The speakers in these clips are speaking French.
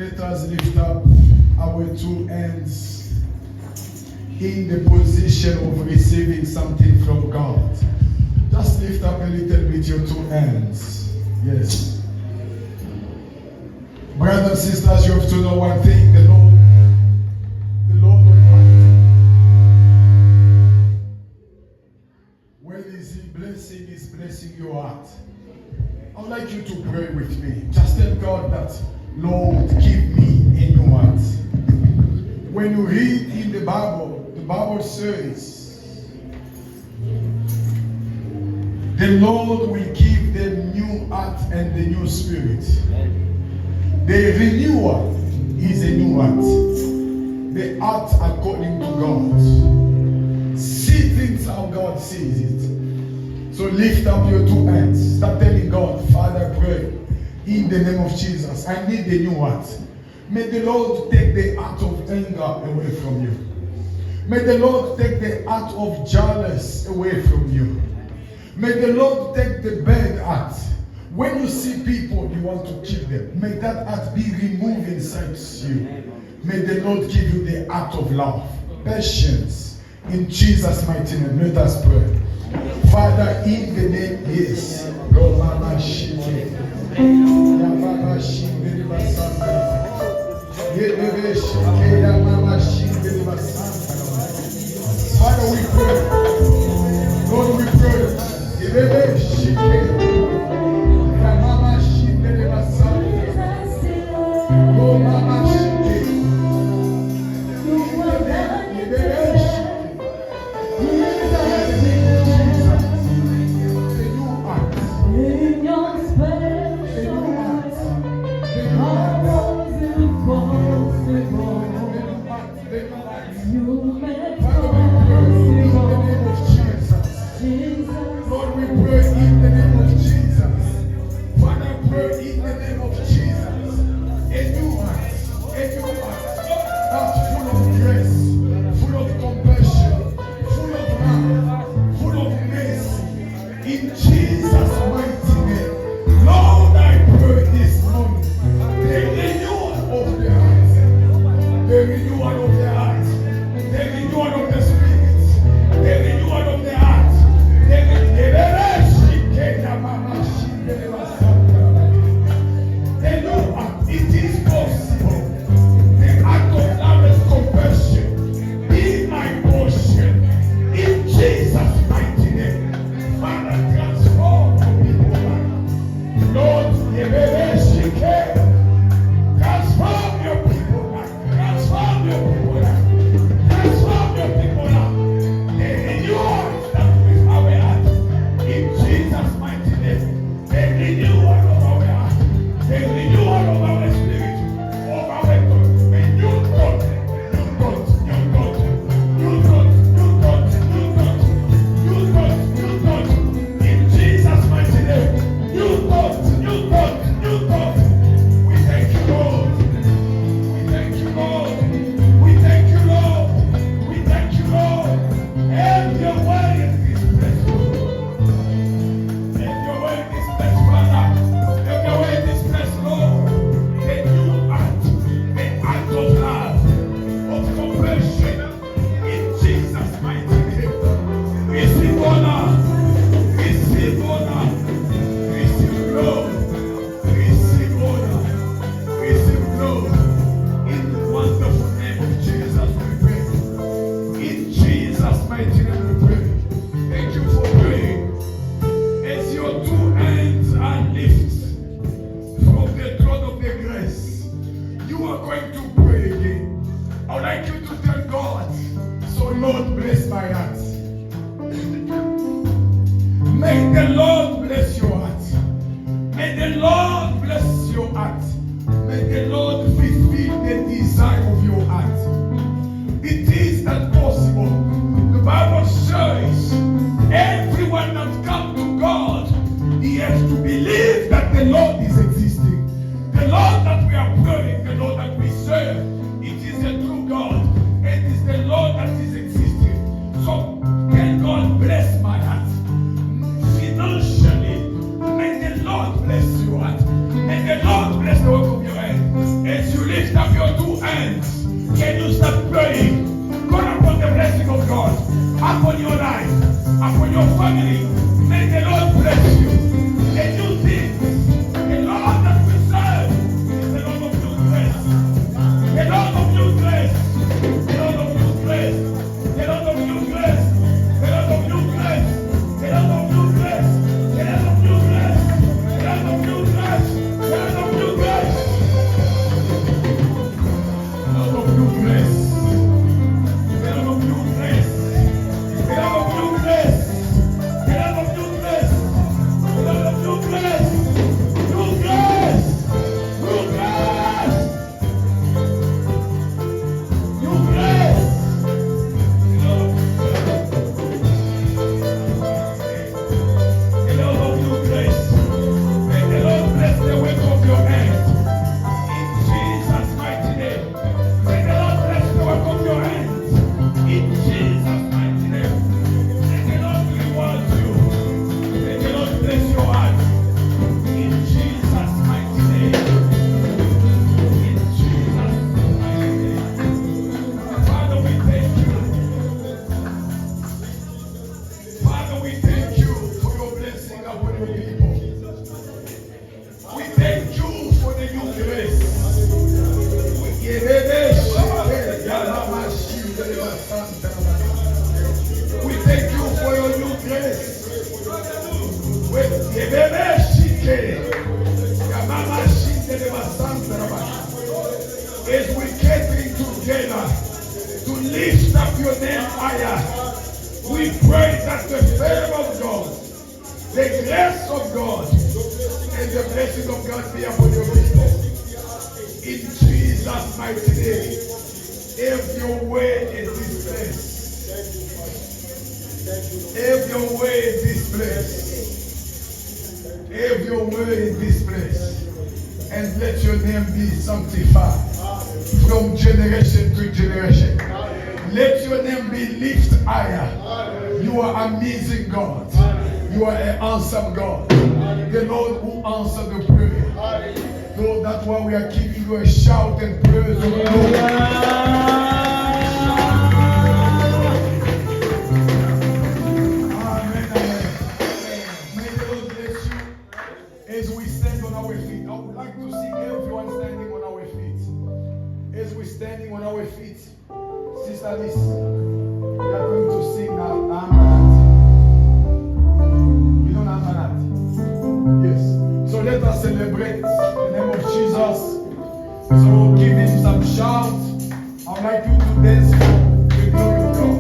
Let us lift up our two hands in the position of receiving something from God. Just lift up a little bit your two hands. Yes. Brothers and sisters, you have to know one thing. The Lord Almighty, when He's blessing your heart. I would like you to pray with me. Just tell God that, Lord, give me a new heart. When you read in the Bible says, the Lord will give them new heart and the new spirit. The renewal is a new heart. The heart according to God. See things how God sees it. So lift up your two hands. Start telling God, Father, I pray in the name of Jesus. I need a new heart. May the Lord take the heart of anger away from you. May the Lord take the heart of jealous away from you. May the Lord take the bad heart. When you see people, you want to kill them. May that heart be removed inside you. May the Lord give you the heart of love, patience. In Jesus' mighty name, let us pray. Father, in the name, yes. Go, Mama, Shite. Mama, Shite, Basanta. Yebebe, Shite, Mama, Shite, Basanta. Father, we pray. Lord, we pray. Yebebe, Shite. Mama, Shite, Basanta. Go, Mama, Shite. Bless the work of your hand as you live. As we gathering together to lift up your name higher, we pray that the favor of God, the grace of God, and the blessing of God be upon your people. In Jesus' mighty name, have your way in this place. Have your way in this place. Have your way in this place. And let your name be sanctified from generation to generation. Let your name be lifted higher. You are amazing God. You are an awesome God. The Lord who answered the prayer. Lord, that's why we are giving you a shout and praise of glory. Amen, amen. May the Lord bless you. As we stand on our feet, I would like to see everyone standing on our feet. As we're standing on our feet, Sister Alice, we are going to sing Namanat. You know Namanat? Yes. So let us celebrate the name of Jesus. So give him some shout. I would like you to dance for the glory of God.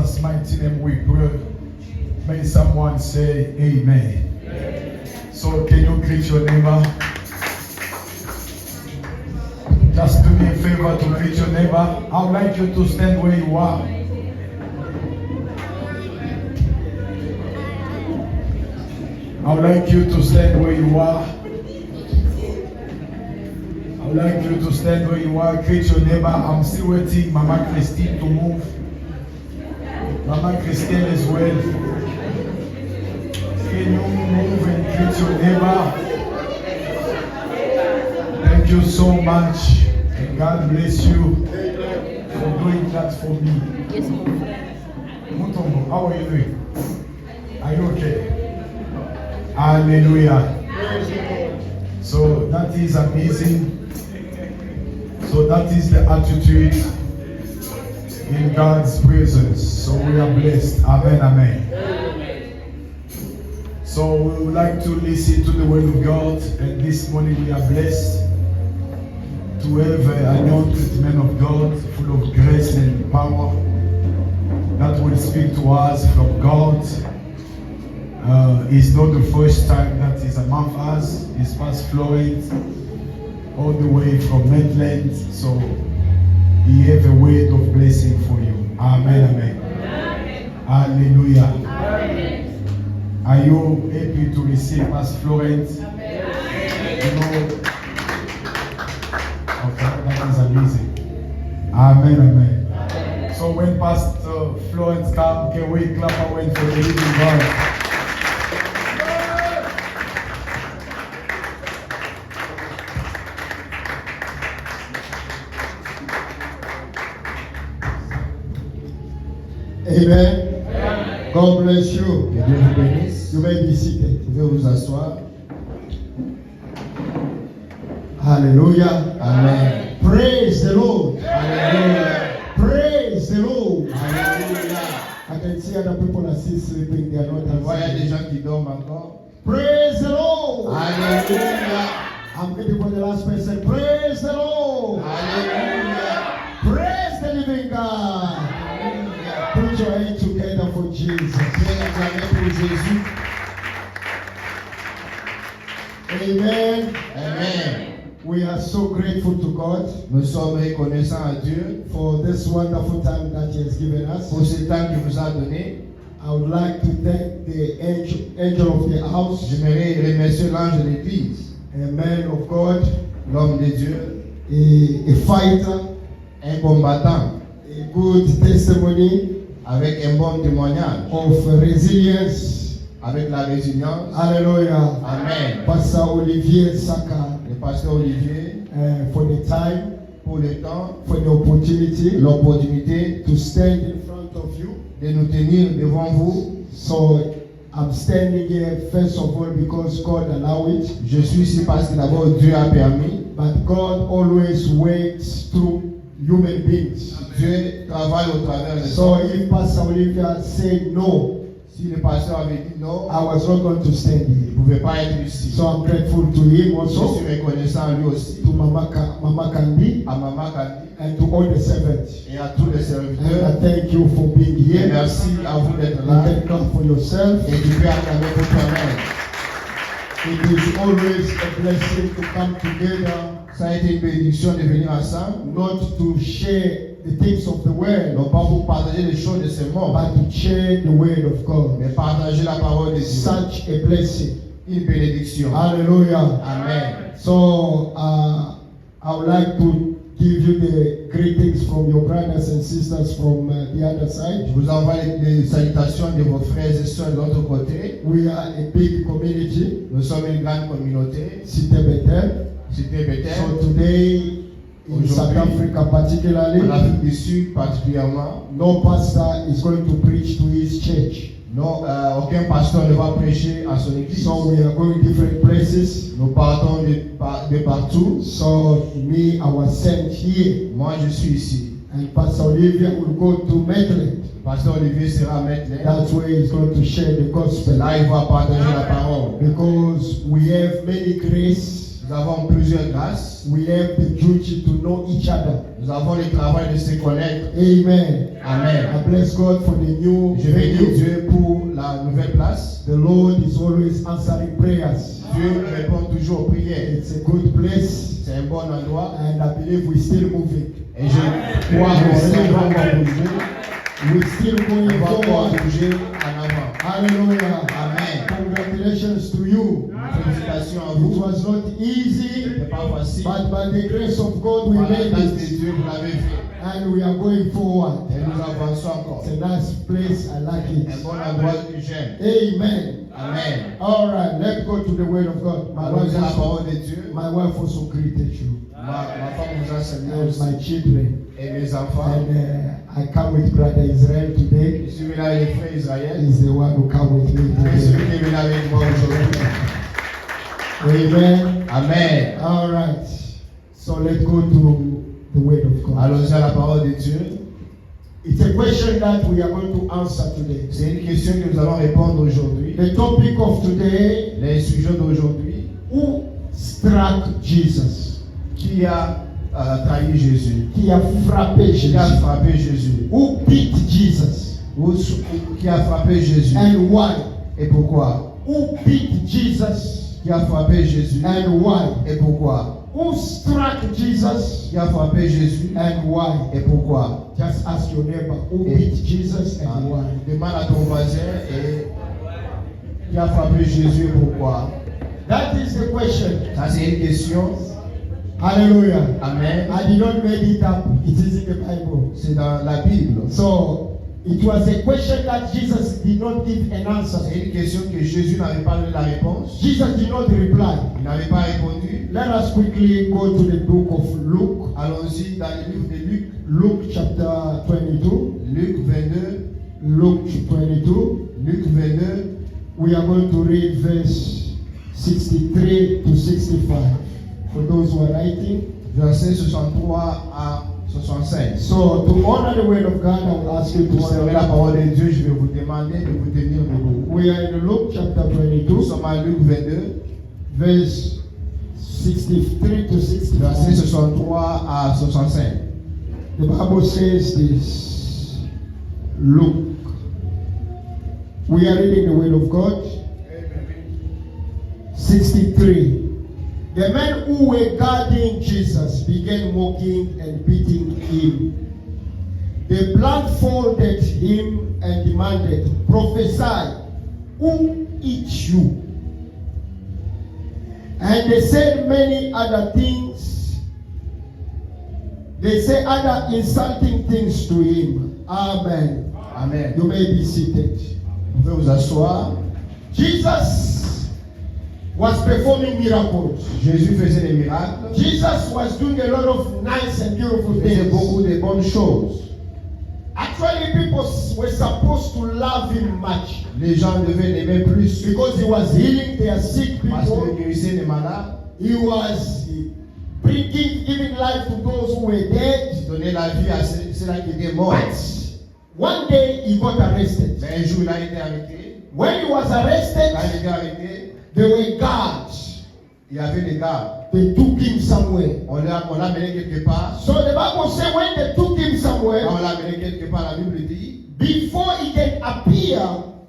Jesus' mighty name we pray. May someone say amen. So can you greet your neighbor? Just do me a favor to greet your neighbor. I would like you to stand where you are. I would like you to stand where you are. I would like you to stand where you are. Greet your neighbor. I'm still waiting Mama Christine to move. Mama Christine as well. Can you move and greet your neighbor? Thank you so much. And God bless you for doing that for me. Yes, Mutombo, how are you doing? Are you okay? Hallelujah. So that is amazing. So that is the attitude in God's presence. So we are blessed. Amen, amen. So we would like to listen to the word of God. And this morning we are blessed to have an anointed man of God full of grace and power that will speak to us from God. It's not the first time that he's among us. He's past Florence, all the way from Maitland. So he have a word of blessing for you. Amen, amen. Amen. Hallelujah. Amen. Are you happy to receive Pastor Florence? Amen. You know, okay, that is amazing. Amen, amen. Amen. So when Pastor Florence comes, can we clap our hands for the living God? Amen. God bless you. Que Dieu vous bénisse. You may be seated. Vous pouvez vous asseoir. Hallelujah. Amen. Praise the Lord. Hallelujah. Praise the Lord. Hallelujah. I can see other people are still sleeping. They are not Il y a des answering. gens qui dorment encore. Praise the Lord. Alléluia. I'm waiting for the last person. Praise the Lord. Alléluia. Praise the living God. Alléluia. Put your hands together for Jesus. Acclamez pour Jésus. Amen. Amen. We are so grateful to God Nous sommes reconnaissants à Dieu for this wonderful time that He has given us. pour ce temps qu'il vous a donné. I would like to thank the angel of the house, J'aimerais remercier l'ange de l'église, a man of God, l'homme de Dieu, a fighter, un combattant a good testimony avec un bon témoignage, of resilience. avec la résilience. Hallelujah. Amen. Pastor Olivier Saka, Le pasteur Olivier, for the time, pour le temps, for the opportunity l'opportunité to stand in front of you. de nous tenir devant vous. So I'm standing here first of all because God allowed it, Je suis ici parce que d'abord Dieu a permis. but God always works through human beings. Dieu travaille au travers de So ça. if Pastor Olivia said no, Si le pasteur avait dit non, I was not going to stand il here. ne pouvait pas être ici. So I'm grateful to him Je also, suis reconnaissant lui aussi, to Mama Kandi, à Maman Kandi and to all the servants. et à tous les And I serviteurs. thank you for being Et here. merci à vous d'être You là. can come for yourself. Et tu peux acclamer pour toi-même. It is always a blessing to come together, Ça a été une bénédiction de venir ensemble, not to share the things of the world, non pas pour partager les choses de ce monde, but to share the word of God. mais partager la parole de Dieu. Such a blessing. Une bénédiction. Hallelujah. Amen. So I would like to give you the greetings from your brothers and sisters from the other Je side. vous envoie les salutations de vos frères et sœurs de l'autre côté. We are a big community, Nous sommes une grande communauté. Cité Bethel. C'était Bethel. So today in South Africa En particularly, Afrique du Sud particulièrement, no pastor is going to preach to his church. non, aucun pasteur ne va prêcher à son église. So we are going different places. Nous partons de partout. So me, I was sent here, Moi, je suis ici. and Pastor Olivia will go to Maitland. Pasteur Olivier sera maintenant. That's where he's going to share the gospel. Là, il va partager la parole. Because we have many grace Nous avons plusieurs grâces. We have the duty to know each other. Nous avons le travail de se connaître. Amen. Amen. I bless God for the new Je bénis venue. Dieu pour la nouvelle place. The Lord is always answering prayers. Dieu répond toujours aux prières. It's a good place, C'est un bon endroit. and I believe we're still moving. Et je crois que ça va encore bouger. We're still going On va encore forward. bouger en avant. Hallelujah. Amen. Congratulations to you. Félicitations à It vous. was not easy, C'est pas facile. but by the grace of God we Par la made grâce de it, Dieu, vous l'avez fait. and we are going forward. Et nous avançons encore. It's a nice place. I like Un it. bon endroit que j'aime. Amen. Amen. All right, let's go to the Word of God. Allons à la parole de Dieu. My wife also greeted you, Ma femme vous a salué and aussi. my children. Et mes enfants. And I come with Brother Israel today. Je suis venu avec les frères Israël. He's the one who come with me C'est celui today. qui est venu avec moi aujourd'hui. Amen. Amen. All right. So let's go to the Word of God. Allons à la parole de Dieu. It's a question that we are going to answer today. C'est une question que nous allons répondre aujourd'hui. The topic of today: Les sujets d'aujourd'hui. who struck Jesus? Qui a trahi Jésus? Qui a frappé Qui a Jésus? frappé Jésus? Who beat Jesus? Qui a frappé Jésus? And why? Et pourquoi? Who beat Jesus? Qui a frappé Jésus? And why? Et pourquoi? Who struck Jesus? Qui a frappé Jésus? And why? Et pourquoi? Just ask your neighbor, who beat Jesus and why? Demande à ton voisin et qui a frappé Jésus et pourquoi? That is the question. Ça c'est une question. Hallelujah. Amen. I did not make it up. It is in the Bible. C'est dans la Bible. So it was a question that Jesus did not give an answer. C'est une question que Jésus n'avait pas donné la réponse. Jesus did not reply. Il n'avait pas répondu. Let us quickly go to the book of Luke. Allons-y dans le livre de Luc. Luke chapter 22. Luc 22. Luke 22. Luc 22. We are going to read verse 63 to 65. For those who are writing. Verset 63 à 65. So to honor the word of God, I will ask you to Pour servir la stand. parole de Dieu, je vais vous demander de vous tenir debout. We are in Luke chapter Nous 22, sommes à Luc 22, verse 63 to verset 65. 63 à 65. The Bible says this. Luke. We are reading the word of God. 63. The men who were guarding Jesus began mocking and beating him. They blindfolded him and demanded, "Prophesy, who eat you?" And they said many other things. They say other insulting things to him. Amen. Amen. You may be seated. Vous pouvez vous asseoir. Jesus was performing miracles. Jésus faisait des miracles. Jesus was doing a lot of nice and beautiful Il faisait things. beaucoup de bonnes choses. Actually, people were supposed to love him much Les gens devaient l'aimer plus because he was healing their sick parce qu'il people. guérissait les malades. He was bringing, giving life to those who were dead. Il donnait la vie à ceux-là qui étaient morts. But one day he got arrested. Mais un jour, il a été arrêté. When he was arrested, Quand il était arrêté, there were guards. il y avait des gardes. They took him somewhere. On l'a amené quelque part. So the Bible says when they took him somewhere, Quand on l'a amené quelque part, la Bible dit, before he can appear,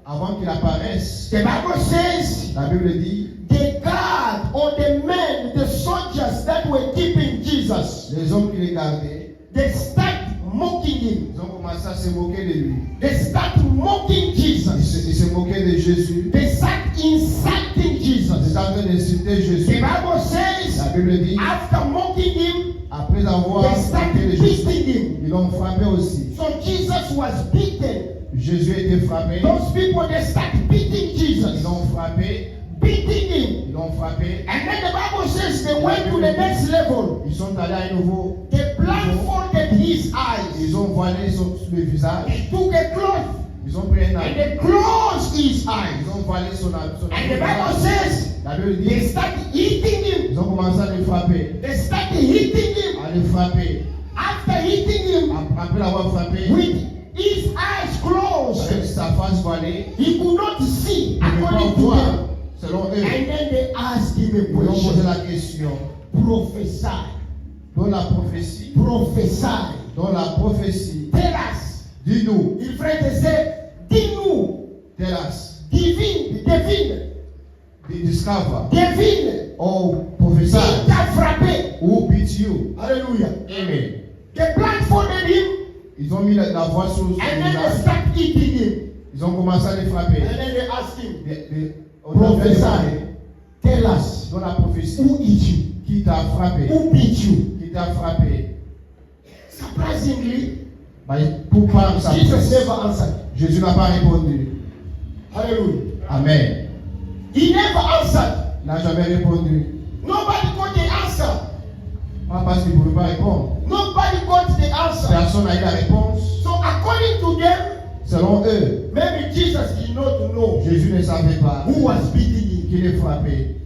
avant qu'il apparaisse, the Bible says la Bible dit, the guard or the men, the soldiers that were keeping Jesus, les hommes qui les gardaient, they start mocking him. ils ont commencé à se moquer de lui. They start mocking Ils Jesus. se moquaient de Jésus. They start insulting Ils Jesus. étaient en train d'insulter The Jésus. Bible says La Bible dit, after mocking him, après avoir they start moqué de Jésus, beating him. ils l'ont frappé aussi. So Jesus was beaten. Jésus a été frappé. Those people, they start beating Ils Jesus, l'ont frappé. beating him. Ils l'ont frappé. And then the Bible says they went to the next level. Ils sont allés à un nouveau. They blindfolded his eyes. Ils ont voilé le visage. They took a cloth Ils ont pris un and arbre. they closed his Ils eyes. ont voilé son And the Bible visage. says La Bible they dit, started hitting him. ils ont commencé à le frapper. They started hitting him. À le frapper. After hitting him Après l'avoir frappé, with his eyes closed, avec sa face voilée, he could not see il ne peut pas according to voir. them. selon eux, And then they asked him a ils ont posé question. la question. Prophesy. Dans la prophétie, Prophesy. dans la prophétie, Tell us. dis-nous, Il frère disait, dis-nous. tell us, Divine. discover, Devine. or Il prophesy, t'a frappé. who beat you. Hallelujah. Amen. They blindfolded him Ils ont mis la voix sur son and then they visage. start eating him. Ils ont commencé à les frapper. And then they asked him, On a fait prophesy. Tell us. dans la prophétie, Who eat you? qui t'a frappé, Who beat you? qui t'a frappé. Surprisingly, Pour pas sa Jesus presse, never answered. Jésus n'a pas répondu. Hallelujah. Amen. He never answered. Il n'a jamais répondu. Nobody got the answer. Pas parce qu'il ne pouvait pas répondre. Nobody got the answer. Personne n'a eu la réponse. So according to them, Selon eux, maybe Jesus did not know Jésus ne savait pas who was beating him. qu'il est frappé.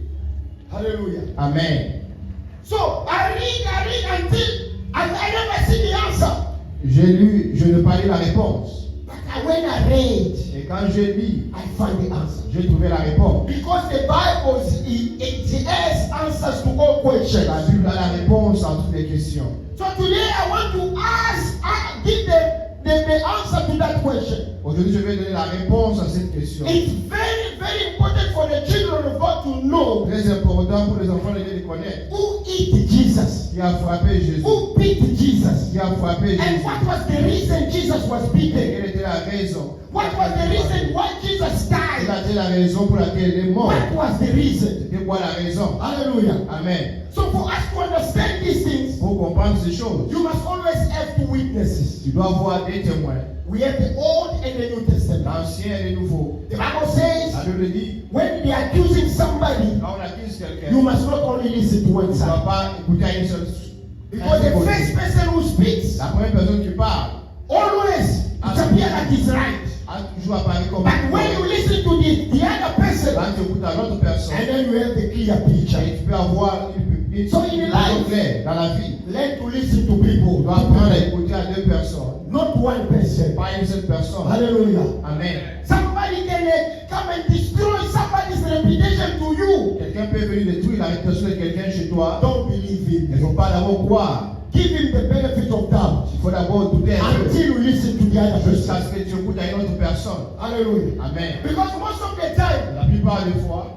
Hallelujah. Amen. So I read until I never see the answer. J'ai lu, je n'ai pas lu la réponse. But when I read, Et quand j'ai lu, I found the answer. j'ai trouvé la réponse. Because the Bible it has answers to all questions. La Bible a la réponse à toutes les questions. So today I want to give the answer to that question. Aujourd'hui, je vais donner la réponse à cette question. It's very, very important for the children of God to know Très important pour les enfants de Dieu de connaître. who eat Jesus, Qui a frappé Jésus? who beat Jesus, Qui a frappé and Jésus? what was the reason Jesus was Et beaten. quelle était la raison? What was the reason why Jesus Quelle died? était la raison pour laquelle il est mort? What was the reason? C'était quoi la raison? Hallelujah. Amen. So for us to understand these things, Pour comprendre ces choses, you must always have two witnesses. tu dois avoir des témoins, We have the Old and the New Testament. l'Ancien et le Nouveau. The Bible says La Bible dit, when they are accusing somebody, quand on accuse quelqu'un, you tu must not only listen to one ne dois side. pas écouter à une seule. Because the first person who speaks La première personne qui parle always it appears that he's right. a toujours apparu comme But when you listen to the other person, quand tu écoutes à l'autre personne, and then you have the clear picture. et tu peux avoir une So in vision life, claire dans la vie. Learn to listen to Tu people, dois apprendre à écouter à deux personnes, not one person. pas une seule personne. Hallelujah. Amen. Somebody can come and destroy somebody's reputation to you. Quelqu'un peut venir détruire la réputation de quelqu'un chez toi. Don't believe Il ne him. faut pas d'abord croire. Give him the benefit of doubt Il faut d'abord douter un peu. until you listen to the other person. Jusqu'à ce que tu écoutes à une autre personne. Hallelujah. Amen. Because most of the time, La plupart des fois,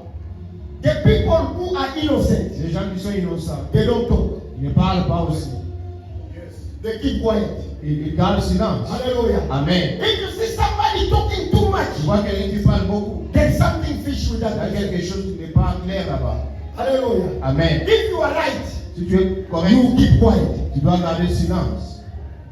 the people who are innocent, les gens qui sont innocents, they don't talk. ils ne parlent pas aussi. They keep quiet. Ils gardent le silence. Hallelujah. Amen. If you see somebody talking too Tu much, vois quelqu'un qui parle beaucoup. there's something fishy with Il y that a person. quelque chose qui n'est pas clair là-bas. Hallelujah. Amen. If you are right, Si tu es correct, you keep quiet. tu dois garder le silence.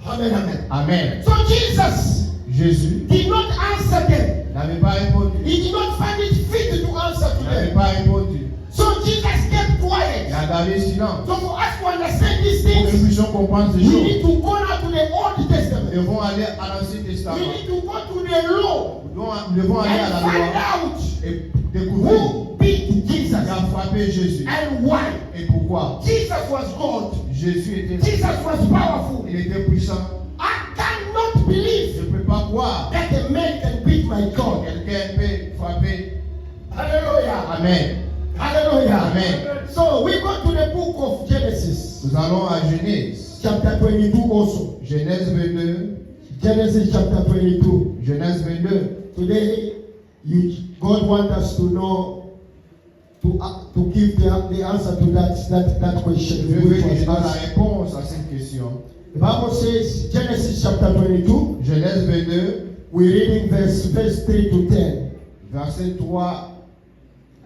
Amen, amen. Amen. So Jesus Jésus did not answer them. n'avait pas répondu. He did not find it fit to answer to Il n'avait them. pas répondu. So Jesus kept Il quiet. a gardé le silence. So for us to understand these Pour que nous things, puissions comprendre ces we choses, need to go now to the Old nous Testament. devons aller à l'Ancien Testament. We need to go to the law Nous devons aller à and la find loi out et découvrir who beat Jesus qui a frappé Jésus and why. et pourquoi. Jesus was God. Jésus était, Jesus was powerful. il était puissant. I cannot believe Je ne peux pas croire that a man can beat my que God. quelqu'un peut frapper. Hallelujah. Amen. Hallelujah. Amen. So we go to the book of Genesis, Nous allons à Genèse. chapter 22 also. Genèse 22. Genesis chapter 22. Genèse 22. Today, God wants us to know, to give the answer to that question. Je veux which que je was donne la asked. réponse à cette question. The Bible says, Genesis chapter 22, Genèse 22, we read in verse 3 to 10. verset 3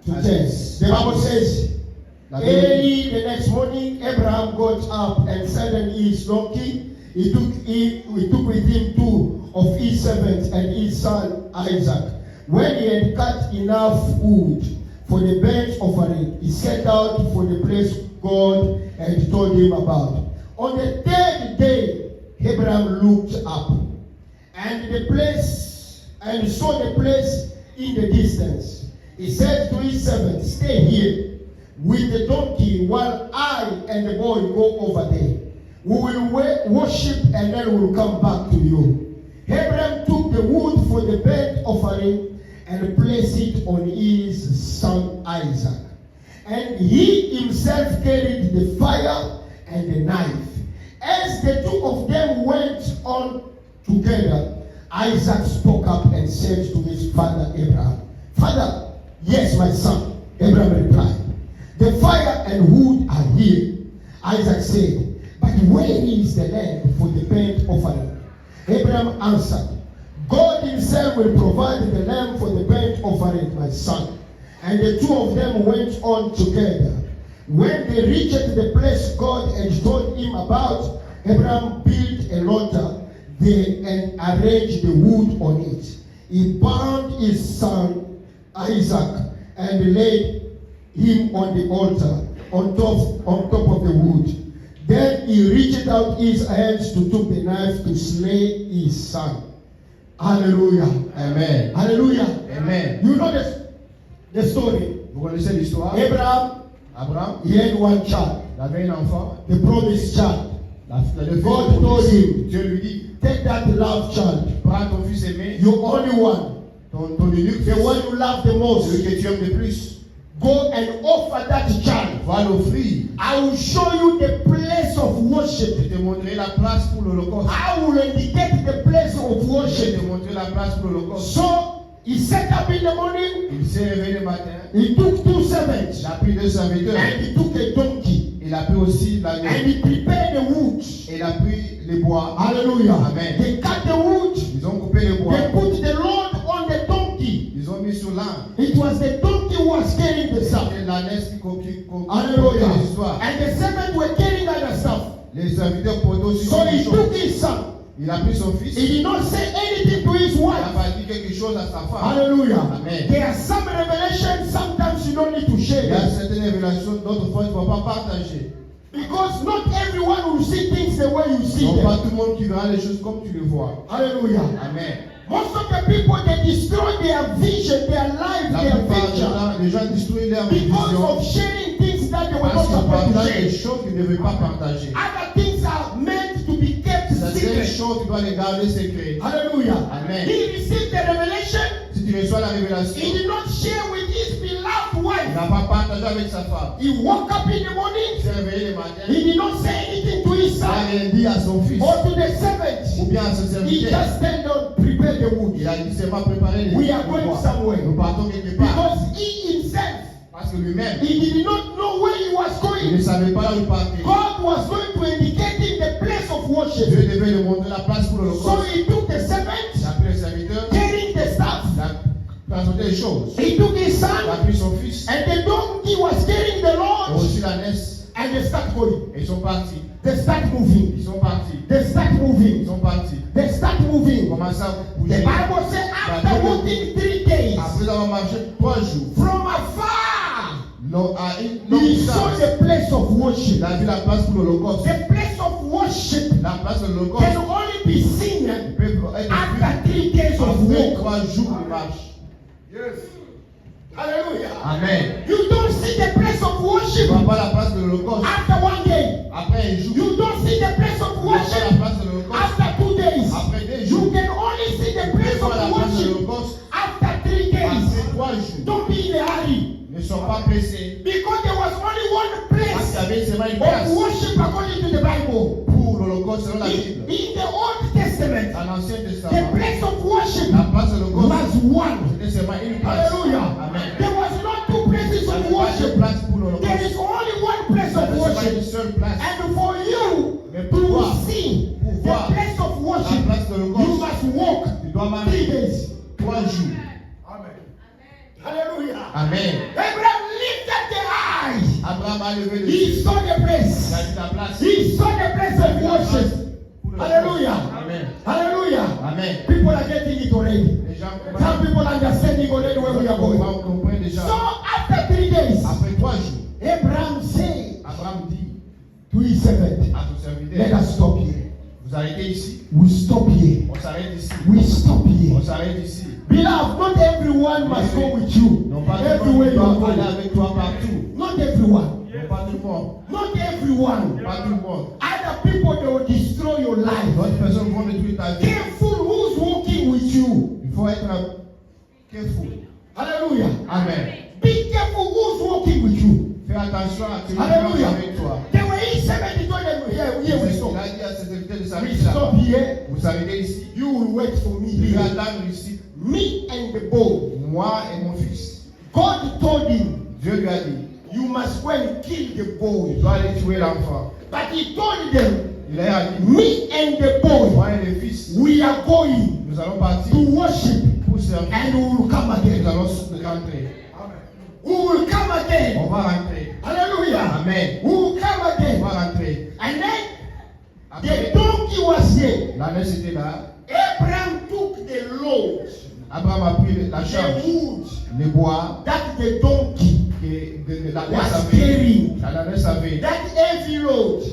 To à 10. 10. The Bible says, La Bible dit, early the next morning, Abraham got up and saddled his donkey. He took with him two of his servants and his son Isaac. When he had cut enough wood for the burnt offering, he set out for the place God had told him about. On the third day, Abraham looked up and saw the place in the distance. He said to his servant, "Stay here with the donkey while I and the boy go over there. We will worship and then we will come back to you." Abraham took the wood for the burnt offering and placed it on his son Isaac. And he himself carried the fire and the knife. As the two of them went on together, Isaac spoke up and said to his father Abraham, "Father." "Yes, my son," Abraham replied. "The fire and wood are here." Isaac said, "But where is the land for the burnt offering?" Abraham answered, "God himself will provide the lamb for the burnt offering, my son." And the two of them went on together. When they reached the place God had told him about, Abraham built an altar there and arranged the wood on it. He bound his son Isaac and laid him on the altar on top of the wood. Then he reached out his hands to take the knife to slay his son. Hallelujah. Amen. Hallelujah. Amen. You know the story. Vous connaissez l'histoire? Abraham, he had one child, il avait un enfant. the promised child. Le God fils told him, Dieu lui dit, take that love child, prends ton fils aimé, your only one, ton unique the fils, one you love the most. celui que tu aimes le plus. Go and offer that child. Va l'offrir. I will show you the place of Je worship. te montrerai la place pour l'Holocauste. I will indicate the place of Je vais worship. te montrer la place pour l'Holocauste. So he set up in the morning. Il s'est réveillé le matin. He took two servants Il a pris 2 serviteurs. and he took a donkey Il a pris aussi la and viande. he prepared the wood. Et il a pris les bois. Hallelujah. Amen. They cut the wood. Ils ont coupé les bois. They put the Lord on the donkey. Ils ont mis sur l'âne. It was the donkey who was carrying the stuff. Et l'ânesse qui comptait Hallelujah. les histoires. And the servants were carrying other stuff. Les serviteurs portaient aussi So he des took choses. his son. Il a pris son fils. He did not say anything to his Il wife. a pas dit quelque chose à sa femme. Hallelujah. Amen. There are some revelations sometimes you don't need to share Il y a them. certaines révélations d'autres fois il ne faut pas partager. Because not everyone will see things the way you see Donc pas them. tout le monde qui verra les choses comme tu les vois. Hallelujah. Amen. Most of the people, they destroy their vision, their life, La their plupart du vision temps, les gens détruisent leur because vision of sharing things that they were not parce qu'ils supposed to partagent des share. choses qu'ils ne devaient pas partager. Other things are meant to be kept Certaines secret. choses tu dois les garder secrètes. Hallelujah. Amen. He received the revelation. Si tu reçois la révélation, He did not share with his beloved il wife. n'a pas partagé avec sa femme. He woke up in the Il morning. s'est réveillé le matin. He did not say anything to his Il n'a son rien dit à son fils or to the ou servant. bien à son He serviteur. just stand on, prepare the wood. Il a dit seulement préparer les We are going bois. somewhere. Nous partons quelque part. Because he himself, Parce que lui-même, he did not know where he was il ne going. savait pas où il partait. God was going to indicate him the place of Dieu worship. devait lui montrer la place pour So l'Holocauste. he took the Il a servant, pris les serviteurs, carrying the staff. il a transporté les choses. He took his Il a son, pris son fils and the donkey was carrying the et Lord. aussi l'ânesse. And they start going. Et ils sont partis. They start moving. Ils sont partis. They start Ils moving. sont partis. They start Ils moving. commencent à The bouger. Bible says after walking 3 days Après avoir marché 3 jours, from afar, à une longue he saw distance, the place of worship. il a vu la place pour l'Holocauste. The place of worship La place de l'Holocauste can only be seen peut être vue after 3 days of après walk. 3 jours de marche. Yes. Hallelujah. Amen. You don't see the place of Tu worship ne vois pas la place de l'Holocauste after 1 day. après un jour. You don't see the place of Tu ne vois pas worship la place de l'Holocauste after 2 days. après 2 You jours. can only see the Tu place vois la of place de worship l'Holocauste after 3 days. après 3 jours. Don't be in a hurry. Ne sois pas pressés. Because there was only one Parce qu'il y place avait seulement une of place worship according to the Bible. pour l'Holocauste selon la In, Bible. in the Old Testament, Dans l'Ancien the Testament, place of worship la place de l'Holocauste was one. c'était seulement une place. Hallelujah. Amen. There was not 2 places Il n'y of avait pas de worship. place pour There l'Holocauste. is only one place Il n'y of avait seulement une worship. seule place. And for you Mais pour to voir, see pour the voir place of la worship, place de you l'Holocauste, must walk tu dois 3 marcher days. 3 jours. Amen. Hallelujah. Amen. Abraham lifted the eyes. Abraham a levé les He yeux. saw the Il place. a vu la place. He saw the place of worship. Hallelujah. Amen. Hallelujah. Amen. People are getting it already. Les gens Some comprennent. people are understanding already where we are going. On comprend déjà. So after 3 days, Après 3 jours, Abraham said Abraham dit to his servant, à son let serviteur, us stop here. vous arrêtez ici. We stop here. On s'arrête ici. We stop here. On s'arrête ici. Beloved, not everyone must go with you. Non pas tout le Everywhere monde you doit aller go. avec toi partout. Not everyone. Non pas tout le monde. Not everyone. Pas tout le monde. Other people, they will destroy your life. D'autres personnes vont détruire ta vie. Careful who's walking with you. Il faut être Que fou. Hallelujah. Amen. Be careful who's walking with you. Fais attention à celui qui Hallelujah. est avec toi. There were 7 told them, here we stop. Il a dit à ses invités de We s'arrêter là. stop here. Vous s'arrêtez ici. You will wait for me Je vais here. attendre ici. Me and the boy. Moi et mon fils. God told him, Dieu lui a dit, you must go and kill the boy. tu dois aller tuer l'enfant. But he told them, Il a dit, me and the boy, moi et le fils, we are going nous allons partir to worship pour servir. and we will come Nous again. allons rentrer. We will come On again. va rentrer. Hallelujah. Amen. We will come On again. va rentrer. And then the Après, donkey was there. la messe était là. Abraham took the load, Abraham a pris la the charge, wood les bois that the donkey que la was messe avait. carrying. La messe avait That heavy load.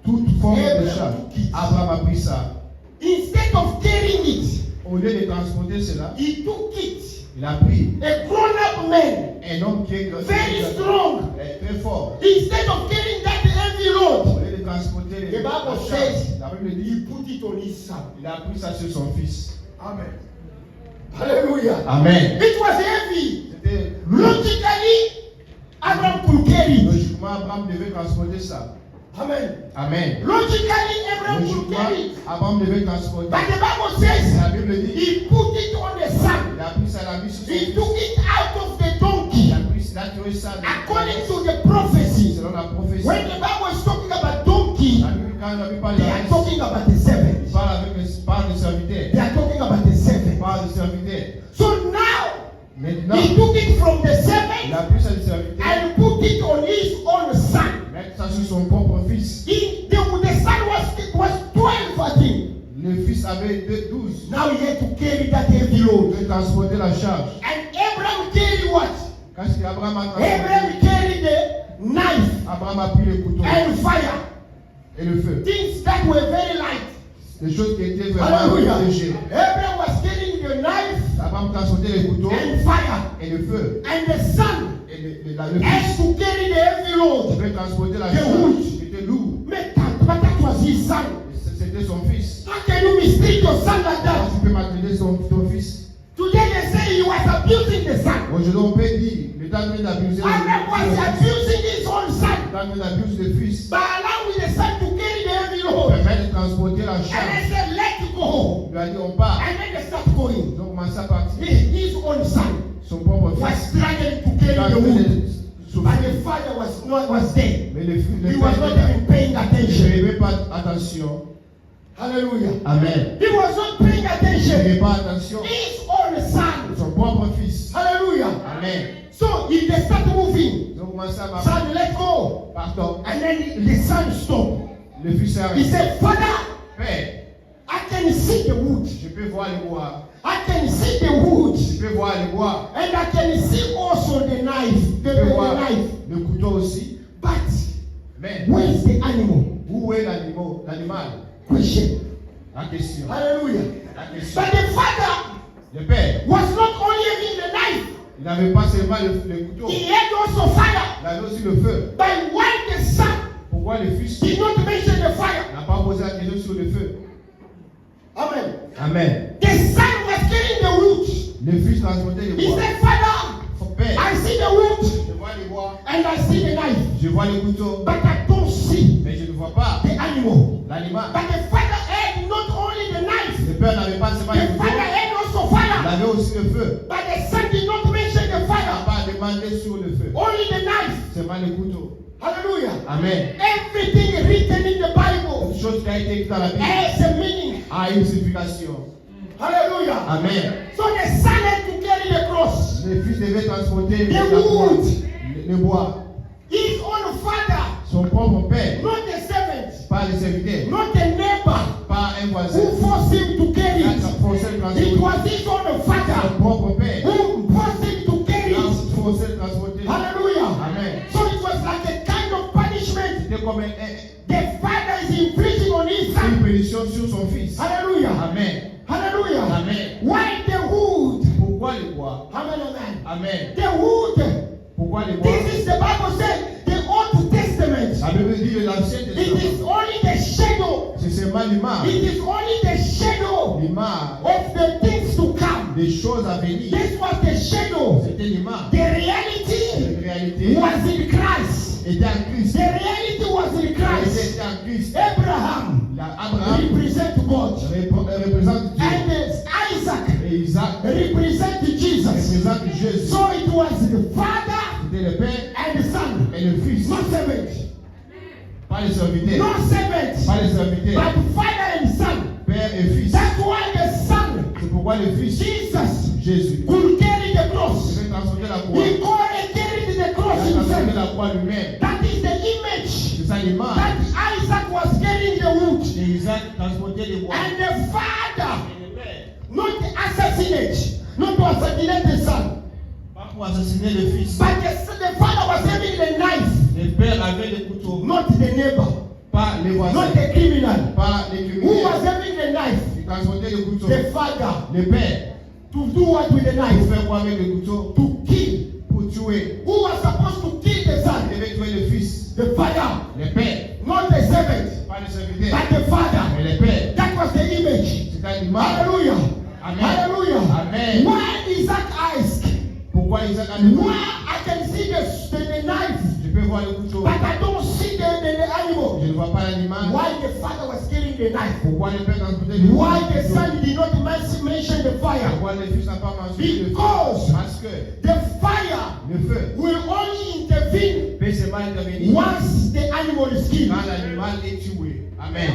toute forme de charge. Abraham a pris ça. Instead of carrying it, Au lieu de transporter cela, he took it. il a pris A grown-up man, un homme qui est very strong. très fort. Instead of carrying that heavy load, Au lieu de transporter the Bible la says charge, la Bible dit, he put it on his son. il a pris ça sur son fils. Amen. Hallelujah. Amen. It was heavy. C'était Logically, Abraham could carry it. logiquement, Abraham devait transporter ça. Amen. Amen. Logically, Abraham could Logiquement, carry it. Abraham devait transporter. But the Bible says La Bible dit, he put it on the son. il a pris ça, il a mis sur son He fils. took it out of the Il donkey. a pris ça, il a tiré ça. According to the prophecy, Selon la prophétie. when the Bible is talking about donkey, La Bible, quand la Bible parle they de are la talking about the servant. il parle avec les parle des serviteurs. They are talking about the Il servant. parle des serviteurs. So now Maintenant, he took it from the il servant a pris ça des serviteurs. and put it on his own son. Mettre ça sur son propre fils. The son was 12, I think. Le fils avait 12. Now he had to carry that heavy Il load. devait transporter la charge. And Abraham carried what? Quand Abraham a transporté, Abraham carried the knife Abraham a pris le couteau and fire. et le feu. Things that were very light. Les choses qui étaient vraiment Hallelujah. légères. Abraham was carrying the knife Abraham transportait le couteau and fire. et le feu. And the son Et le had fils to carry the heavy load. devait transporter la The charge. wood. C'était lourd. But that was his son. C'était son fils. How can you mistake your son like Comment that? tu peux m'atteler ton fils? Today they say he was abusing the son. Aujourd'hui, on peut dire, le temps vient d'abuser Abraham was abusing his own son le temps vient d'abuser le fils. by allowing the son to carry the heavy On load. permet de transporter la And they charge. said, let it go. Il lui a dit, on part. And then they start going. Ils ont commencé à partir. His own son Son propre was fils. struggling to Il a carry the fait wood. des But the father was there. Mais le He was not even paying ne attention. fait pas attention. Hallelujah. Amen. He was not paying Il ne attention. fait pas attention. His own son. Son propre fils. Hallelujah. Amen. So if they start moving, Ils ont commencé à marcher. son let go. Pardon. And then the son stopped. Le fils est He arrêté. said, Father, Père, I can see the wood. je peux voir les bois. I can see the wood. Je peux voir les bois. And I can see also the knife. Je The peux voir knife. le couteau aussi. But Mais where is the animal? où est l'animal? Question. La question. Hallelujah. La question. But the father Le père, was not only having the knife, il n'avait pas seulement le couteau. he had also fire. Il avait aussi le feu. But why the son Pourquoi le fils did not mention the fire? n'a pas posé la question sur le feu? Amen. Amen. The son was carrying the wood. Le fils transportait les He bois. said, Father, Son père, I see the wood je vois les bois. and I see the knife. Je vois le couteau. But I don't see Mais je ne vois pas the animal. l'animal. But the father had not only the knife, Le père n'avait pas seulement le the couteau. father had also Il fire. avait aussi le feu. But the son did not mention the Il n'a fire, pas demandé sur le feu. only the knife. Seulement le couteau. Hallelujah. Amen. Everything written in the Bible Une chose qui a été écrite dans la Bible has a meaning. a une signification. Hallelujah. Amen. So the son had to carry the cross. Le fils devait transporter The la croix, wood. le bois. His own father, Son propre père, not the servant, pas le serviteur, not the neighbor pas un voisin. who forced him to carry Il a it. forcé le It transporter. was his own Son father propre père who forced him to carry il a it. forcé le transporter. Hallelujah. Amen. So it was like a kind of punishment C'était comme the father is inflicting on his une son. punition sur son fils. Hallelujah. Amen. Hallelujah. Amen. Why the wood? Pourquoi les bois? Amen, amen. Amen. The wood. Pourquoi les bois? This is the Bible said, the Old Testament. La Bible dit de l'Ancien It Testament. is only the shadow. C'est seulement l'image. It is only the shadow L'image of the things to come. des choses à venir. venir. This was the shadow. C'était l'image. The reality Cette réalité was in Christ. était en Christ. The reality was in Elle Christ. était en Christ. Abraham Abraham represent God. représente Dieu. And Isaac Et Isaac represent Jesus. représente Jésus. So it was the Father C'était le Père and the Son. et le Fils. Not servant. Pas les serviteurs. Not servant. Pas les serviteurs. But Father and Son. Père et Fils. That's why the Son, C'est pourquoi le Fils, Jesus, Jésus, could carry the cross. devait transporter la croix. He carried the Il cross a transporté himself. la croix lui-même. That is the image C'est ça l'image. that Isaac was carrying the wood. Et Isaac transportait les bois. And the Father, Et le Père, not assassinate, not to assassinate the Son, pas pour assassiner le Fils. but the Father was having the knife, Le Père avait le couteau. not the neighbor, Pas les voisins. not the criminal. Pas les Who was criminels. having the knife? Il transportait le couteau. The Father. Le Père, To do what with the il knife? fait quoi avec le couteau? To kill. Pour tuer. Who was supposed to kill the Il Son? devait tuer le Fils. The Father, Le Père, not the servant, pas le serviteur. but the Father. Mais le Père, That was the image. c'était l'image. Hallelujah. Amen. Hallelujah. Amen. Why Isaac asked, Pourquoi Isaac a le couteau? why I can see the knife, Je peux voir le couteau. but I don't see the animal. Je ne vois pas l'animal. Why the father was carrying the knife? Pourquoi le Père transportait le couteau? Why the son did not mention the fire? Pourquoi le Fils n'a pas mentionné le feu? Because Parce que the fire le feu will only intervene peut seulement intervenir once the animal is killed. quand l'animal est tué. Amen.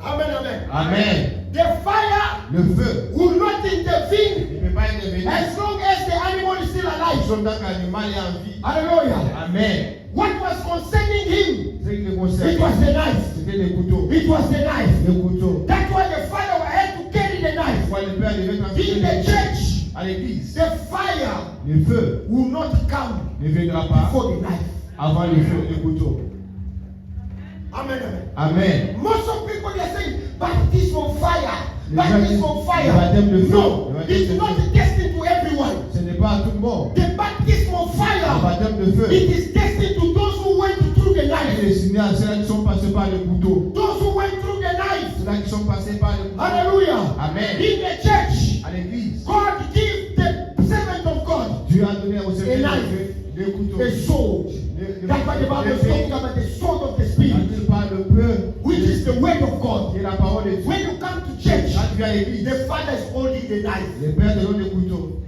Amen, amen. Amen. The fire Le feu will not intervene ne peut pas intervenir as long as the animal is still alive. sauf tant que l'animal est en vie. Hallelujah. Amen. What was concerning him? Ce qui le It concerne, was the knife. c'était le couteau. It was the knife. Le couteau. That's why the father had to carry the knife. Pourquoi le Père devait transporter In le the couteau church, à l'église? the fire Le feu will not come ne viendra pas before the knife. avant le feu, le couteau. Amen, amen. Amen. Most of people they are saying, baptism on fire. Les Baptism gens on disent, fire. le baptême de feu. No, Le baptême it's de not feu. destined to everyone. Ce n'est pas à tout le monde. The baptism on Le fire, baptême de feu it is destined to those who went through the est knife. destiné à ceux qui sont passés par le couteau. Those who went through the knife. Ceux qui sont passés par le couteau. Hallelujah. Amen. In the church, À l'église, God give the servant of God Dieu a donné au serviteur A de Dieu le couteau. a sword. That's what the Bible is talking about, the sword of the Spirit, Il parle le peu, which is the word of God. qui est la parole de Dieu. When you come to church, Quand tu viens à l'église, the father is holding the knife. le Père te donne le couteau.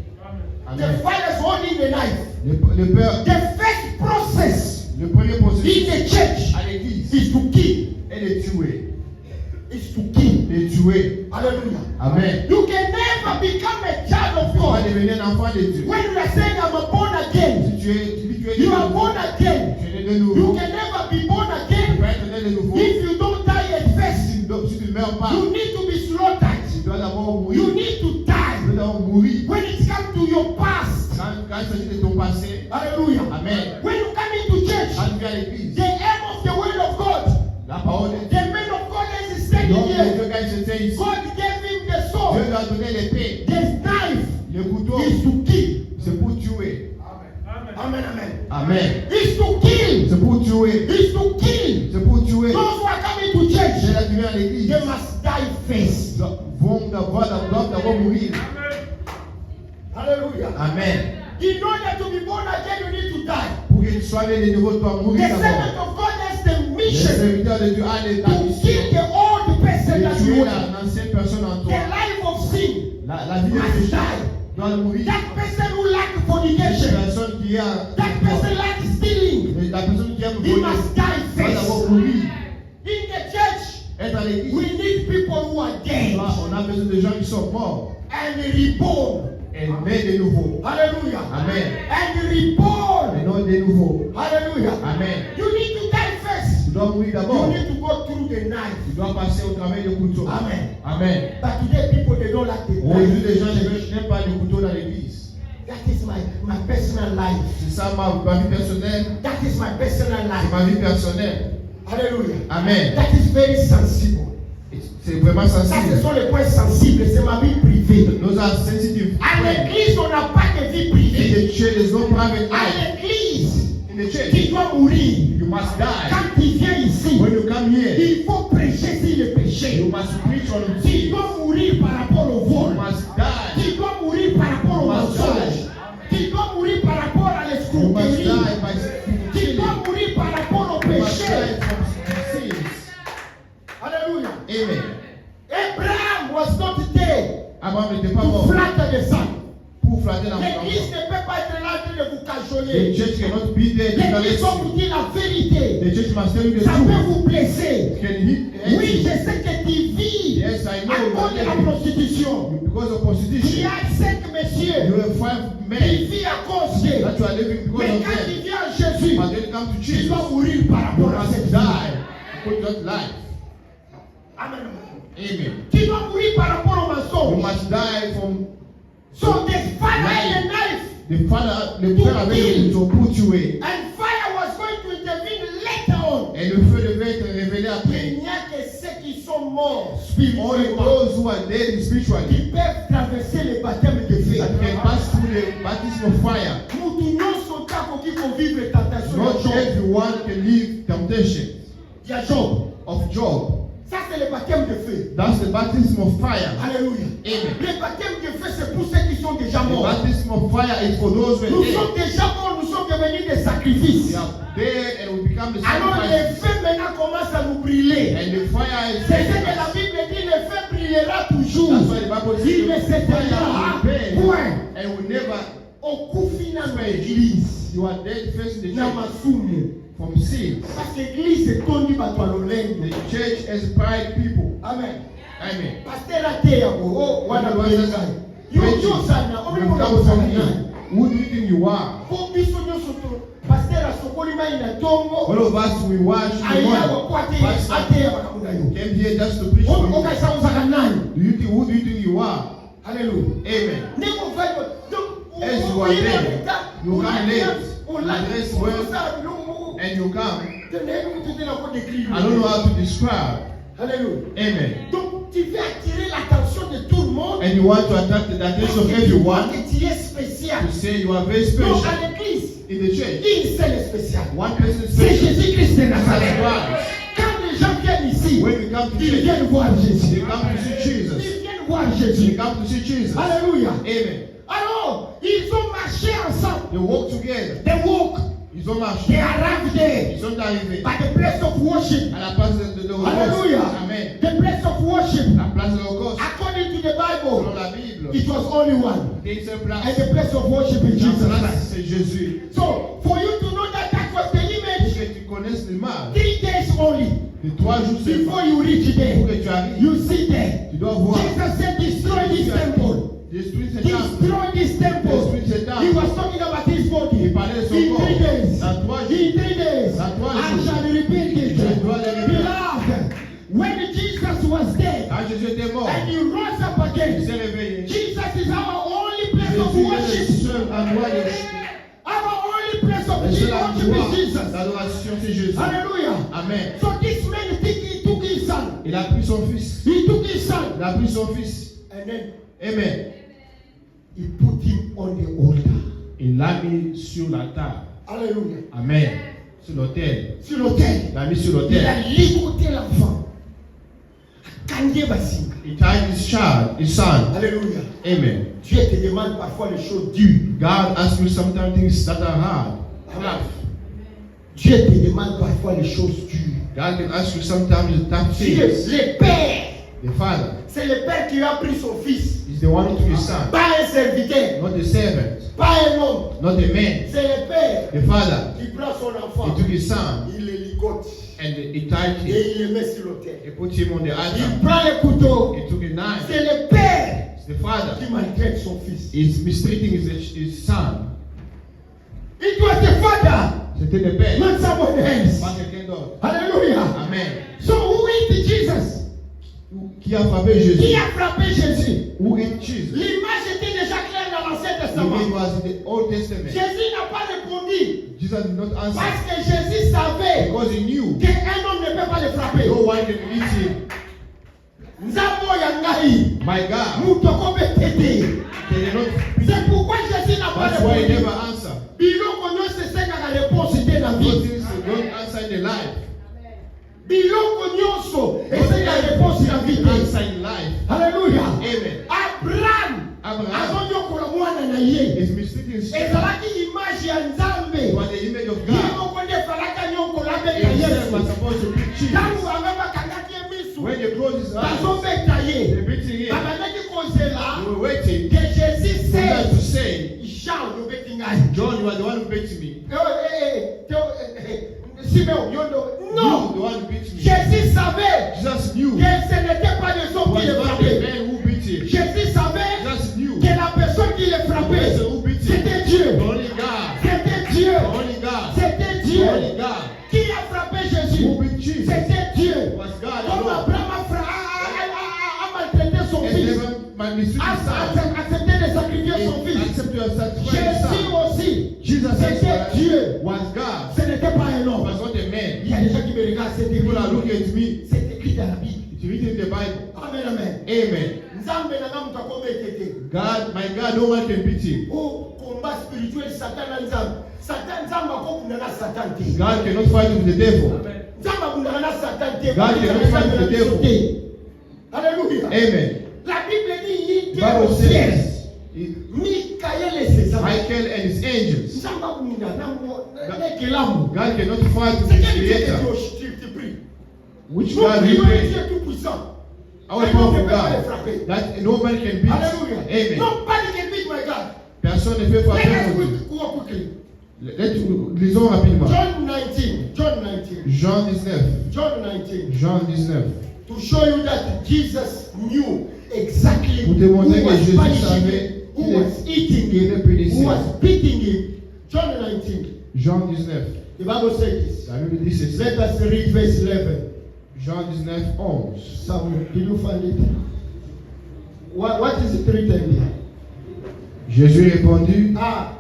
The Amen. father is holding the knife. Le Père, The first process le premier processus in the church à l'église is to kill. est de tuer. Is to kill. De tuer. Hallelujah. Amen. You can never become a child of Tu vas God. devenir un enfant de Dieu. When you are saying I'm a born again, Si tu es you né are de born nouveau, again. tu es né de You nouveau, can never be born tu again vas être né de nouveau. if you don't die at first. Si tu ne meurs pas, You need to be slaughtered. tu dois d'abord mourir. You need to Tu die. dois d'abord mourir. When it comes to your past, Quand il s'agit de ton passé, hallelujah. Amen. When you come into church, Quand tu viens à l'église, the aim of the word of God, la parole de the Dieu, man of God that is standing donc here, Dieu quand il se tient ici, God gave him the Dieu sword. lui a donné l'épée. The knife Le couteau, is to kill. c'est pour tuer. Amen, amen. Amen. It's to kill. C'est pour tuer. It's to kill. C'est pour tuer. Those who are coming to C'est church, là qui vient à l'église. they must die first. Doivent d'abord mourir. Hallelujah. Amen. In order to be born again, you need to die. Pour qu'il soit né de nouveau, tu dois The mourir servant d'abord. of God has the Les mission serviteurs de Dieu ont to la kill mission the old person that de you tuer are. l'ancienne personne en The toi. life of sin La vie de must péché die. doit mourir. That person who lack La fornication, personne qui a that person lack stealing, la personne qui aime he voler must die doit d'abord first. mourir. In the church, Être à l'église, we need people who are dead on a besoin de gens qui sont morts and reborn. et nés de nouveau. Hallelujah. Amen. And Et reborn. non de nouveau. Hallelujah. Amen. You need to die first. Tu dois mourir You d'abord. need to go through the knife. Tu dois passer au travers du couteau. Amen. Amen. But today people they don't like the Aujourd'hui, les gens knife. n'aiment pas le couteau dans l'église. That is my personal life. C'est ça ma vie personnelle. That is my personal C'est life. ma vie personnelle. Hallelujah. Amen. That is very sensible. C'est vraiment Ça, ce sensible. sont les points sensibles. C'est ma vie privée. Nous sommes sensitifs. À l'église, on n'a pas de vie In privée. the church, there's no private À life. l'église, In the church, tu dois mourir. you must die. Quand tu viens ici, When you come here, il faut prêcher sur le you péché. must preach on Tu sin. dois mourir par rapport au You vol. must die. Tu dois mourir par flatter dans L'église ne peut pas être là en train de vous cajoler. The church cannot be there to L'église correct doit vous you. dire la vérité. The church must tell you the Ça peut truth. vous blesser. Can he Oui, je sais que tu vis Yes, I know. à cause de la prostitution. Because of Il y prostitution. a 5 messieurs You have 5 qui men vivent à cause de. that you are living because Mais of quand them. il vient à Jésus, But when it comes to il Jesus, doit mourir par you rapport à must cette die vie. for that life. Amen. Amen. Tu dois mourir par rapport au You mensonge. must die from So the father had a knife, the father available to put you away. and fire was going to intervene later on. Et le feu devait être révélé après. Il n'y a que ceux qui sont morts Only spirituellement those who are dead spiritually qui peuvent traverser le baptême de feu. that can pass through the baptism of fire. Mutu nyonso tako qui vivre tentation Not ya Job. everyone can live temptation Ya Job. of Job. Ça c'est le baptême de feu. That's the baptism of fire. Alléluia. Amen. Le baptême de feu c'est pour ceux qui sont déjà The morts. baptism of fire is for those who Nous are dead. sommes déjà morts, nous sommes devenus des sacrifices. We are dead and we become the Alors le sacrifice. feu maintenant commence à nous brûler. And the fire is C'est ce que la Bible dit, le feu brûlera toujours. That's why the Bible says Il ne the fire s'éteindra will burn point. and will never Okufina na église You are dead first in the na church masumu. from sin. Parce que l'église etondi bato ya lolenge. The church has pride people. Amen. Amen. Pasteur ate yango o wana kuyenga. Yo sana You omuli come from mona here. Who do you think you are? po biso nyonso to pasteur asokoli mai na tongo. All of us, we watch the Aya one. ko ate Pastor ate ya bakabunda yo. came here just to preach O for you. kaisa uzaka nani? Who do you think you are? Hallelujah. Amen. Ndiko vayo As you are there, you come late, you dress well, and you come. I don't know how to describe. Alléluia. Amen. Donc tu veux attirer l'attention de tout le monde. And you want to attract the attention of everyone Que tu es spécial. to say you are very Donc special à l'église, in the church. il seul est spécial. One person is C'est special. Jésus-Christ de Nazareth. Christ. Quand les gens viennent ici, When we come to ils church, viennent voir they Jésus. come to see Ils Jesus. viennent voir They Jésus. come to see Jesus. Alléluia. Amen. Alors, ils ont marché ensemble. They walk together. They walk. Ils ont marché. They arrived there. Ils sont arrivés By the place of worship. à la place de Hallelujah. Amen. The place of worship. La place de l'Holocauste. According to the Selon Bible, la Bible, it was only one. il y a une seule place. And the place of worship is La Jesus place, Christ. c'est Jésus. So, for you to know that that was the Pour image, que tu connaisses le mal, 3 days only les 3 jours c'est before you reach pour there, que tu arrives. you see there. Tu dois voir. Jesus said, destroy this temple. Détruire cet temple. Destroy this temple. Détruire cet He temple. was talking about his body. Il parlait de son In corps. 3 days. Dans 3 In jours. 3 days. Dans 3 I jours. shall rebuild it. Je dois le rebuild. Beloved, when Jesus was dead Quand Jésus était mort, and he rose up il again, s'est réveillé. Jesus is our only place of Jésus est le worship. seul endroit de Our only place of le seul worship endroit is Jesus. d'adoration, c'est Jésus. Hallelujah. Amen. So this man think he took his son. Il a pris son fils. He took his son. Il a pris son fils. And then Amen. he put him on the altar. Il l'a mis sur la table. Hallelujah. Amen. Sur l'autel. Sur l'autel. Il l'a mis sur Il l'autel. a ligoté l'enfant. Kandé Bassi. He tied his child, his son. Alléluia. Amen. Dieu te demande parfois les choses dures. God asks you sometimes things that are hard. Amen. Dieu te demande parfois les choses dures. God can ask you sometimes the tough Dieu, things. le Père, The father c'est le Père qui a pris son fils. is the one who took his son, Pas un serviteur, not the servant, pas un homme. not the man. C'est le Père The father, qui prend son he enfant. took his son Il le ligote and he tied him. et il le met sur l'autel. He put him on the Il altar. prend le couteau. He took a knife. C'est le Père The father qui maltraite son fils. is mistreating his son. It was the father, C'était le père, not someone else. pas quelqu'un d'autre. Hallelujah. Amen. So who hit Jesus? Qui a frappé Qui Jésus? a frappé Jésus? Who hit Jesus? L'image était déjà claire dans l'Ancien The Testament. name was in the Old Testament. Jésus n'a pas répondu Jesus did not answer parce que Jésus savait because he knew qu'un homme ne peut pas le frapper. no one can hit him. Nzambo ya ngai, My God, mutoko betete. they did not. C'est pourquoi Jésus n'a pas That's why he répondu. never answered. Biloko nyonso esengaka réponse te na Those vie. things you don't answer in the life. Biloko nyonso esengaka réponse na vie te. Answer in life. Hallelujah. Amen. Abraham Abraham azonyokola mwana na ye. is mistaking his son. Ezalaki image ya Nzambe. You are the image of Ye God. moko nde ezalaka nyokola beta Himself was Yesu. supposed to beat Jesus. Ntango bango bakangaki ye misu, When they closed his eyes, bazobeta they ye. beating him. Babandaki kozela They were waiting que Jésus for them to sait say, Jean, you betting I. John, you are the one who beat me. Simeon, you know. You, Non. the one who beat me. Jésus savait Jesus knew. que ce n'était pas les hommes It qui le was not the frappaient. man who beat him. Jésus savait Jesus knew. que la personne qui le The frappait, person who beat him. c'était Dieu. The only God. C'était Dieu. The only God. C'était The Dieu. only God. Qui a frappé Jésus? Who beat Jesus? C'était Dieu. It was God Comme alone. Abraham a maltraité son And fils, never mistreated a his son. accepté de sacrifier son He fils. accepted to sacrifice his Jésus son. aussi, Jesus c'était Dieu. was God. Ce n'était pas un He homme. was not a man. Il y a des gens qui me regardent, c'est écrit. People are looking at me. C'est écrit dans la Bible. It's written in the Bible. Amen, amen. Amen. Nzambe na nga mtu akome ekeke. God, my God, no one can beat him. Oh, combat spirituel Satan na Nzambe. Satan Nzambe akokunda na Satan te. God cannot fight with the devil. Nzambe akunda na Satan te. God cannot fight with the devil. Alléluia. Amen. La Bible dit il The Bible says, Michael et ses anges. Michael and his angels. Nzambe akunda na nekelamu. God cannot fight with C'est his quel Dieu creator. que tu pries? Which Nous God we prions un pray? Dieu tout puissant. Our Et on ne powerful peut pas le God. frapper. That no man can beat. Alléluia. Amen. Nobody can beat my God. Personne ne peut Let us frapper. quickly. Lisons rapidement. John 19. John 19. Jean 19. John 19. Jean 19. To show you that Jesus knew exactly Pour who démontrer que was Jésus punishing savait him, qui who was eating qui him, le punissait. who was beating him. John 19. Jean 19. The Bible says this. La Bible dit ceci. Let us read verse 11. Jean 19, 11. Samuel, did you find it? What is it written here? Jésus répondit, Ah,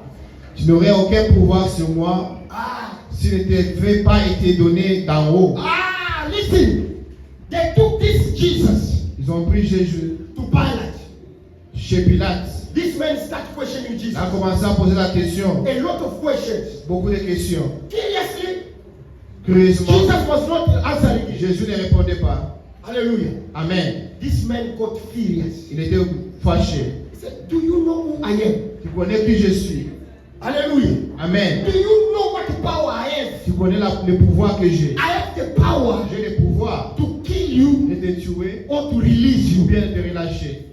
tu n'aurais aucun pouvoir sur moi ah, s'il ne t'avait pas été donné d'en haut. ah, listen. They took this Jesus Ils ont pris Jésus to Pilate. chez Pilate. This man start questioning Il Jesus. a commencé à poser la question. A lot of questions. Beaucoup de questions. Curiously, Curieusement, Jesus was not answering it. Jésus ne répondait pas. Hallelujah. Amen. This man got furious. Il était fâché. He said, do you know who I am? Tu connais qui je suis. Hallelujah. Amen. Do you know what power I have? Tu connais le pouvoir que j'ai. I have the power J'ai le pouvoir to kill you de te tuer or to release ou you. bien de te relâcher.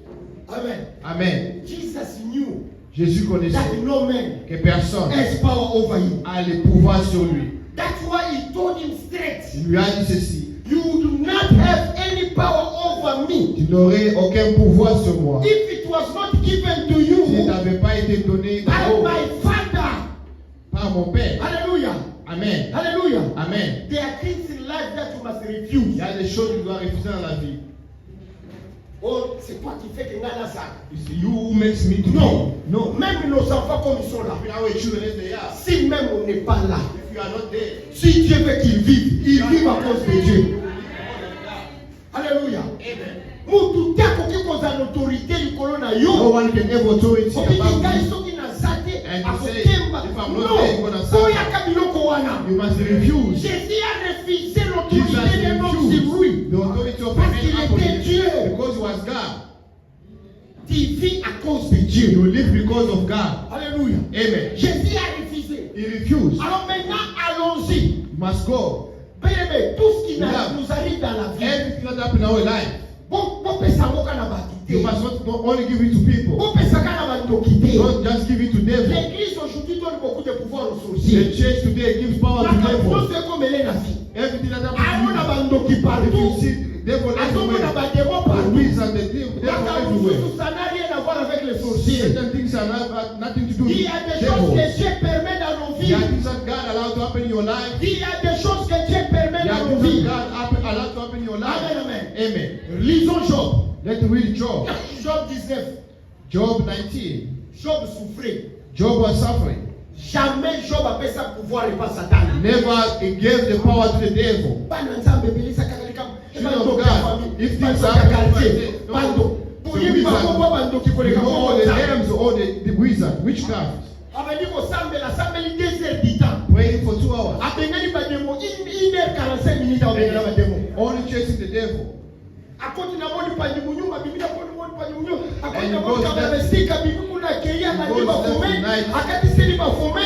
Amen. Amen. Jesus knew Jésus connaissait that no man que personne has power over him. a le pouvoir sur lui. That's why he told him straight, Il lui a dit ceci. you do not have any power over me. Tu n'aurais aucun pouvoir sur moi. If it was not given to Si you n'avait pas été donné by d'en haut my Father. par mon Père. Hallelujah. Amen. Hallelujah. Amen. There are things in life that you must Il refuse. y a des choses que tu dois refuser dans la vie. Oh, c'est toi qui fais que Nana ça. It's you who makes me to Non. be. No. Même nos enfants comme ils sont là. If our children as they are, Si même on n'est pas là. if you are not there, Si Dieu veut qu'ils vivent, ils vivent à cause de Dieu. Alléluia. Mutu te akoki kozala autorité likolo na no yo. one can have authority Okiki about ngai you. soki naza te And you say, akokemba. if I'm not there, you're gonna Non. suffer. Oyaka biloko wana. You must refuse. Jésus a refusé Jesus l'autorité d'un homme sur lui. refused the authority of a Parce man qu'il upon était him Dieu. because he was God. Tu vis à cause de Dieu. You live because of God. Alléluia. Amen. Jésus a refusé. He refused. Alors maintenant, allons-y. You must go. Bien-aimé, tout ce qui Yeah. nous arrive dans la vie, Everything that happened in our life, bopesa ngoka na bato you te. must not only give it to people. Bopesaka na bandoki te. Don't just give it to devil. L'église aujourd'hui donne beaucoup de pouvoir aux The sorciers. church today gives power to Makambo devil. nyonso ekomele na vie. Everything that Azo happens na to bandoki you, if you partout. see devil Azomona everywhere, bademo the partout. wizards, the devil Makambo everywhere. mosusu ça n'a rien à voir avec les sorciers. Certain things are not, nothing to do Il with y a des choses devils. que Dieu permet dans nos There are vies. things that God allowed to happen in your life. Il y a des choses que Dieu permet There dans are nos things vies. that God allowed to happen in your life. Amen, amen. Amen. Lisons Job. Let's read Job. Job 19. Job 19. Job souffrait. Job was suffering. Jamais Job a fait sa pouvoir et pas Satan. Never he gave the power to the devil. Bana nzambe belisa kakalika. Children of God, if things are happening, Bando. Buyibi bakombo bando you kikoleka know all kombo the nzambe. names, all the wizard, witchcraft. Abandi ko sambela sambeli 2 heures du temps. Praying for 2 hours. Abengani bademo 1h45 minutes abengana bademo. Only chasing the devil. Akoti na moni pa nyunyuma bibida ko moni pa nyunyuma. Akoti And na he moni goes ka left. bestika bibiku na keya na He goes diba left fome. and right. Akati seli ba fome.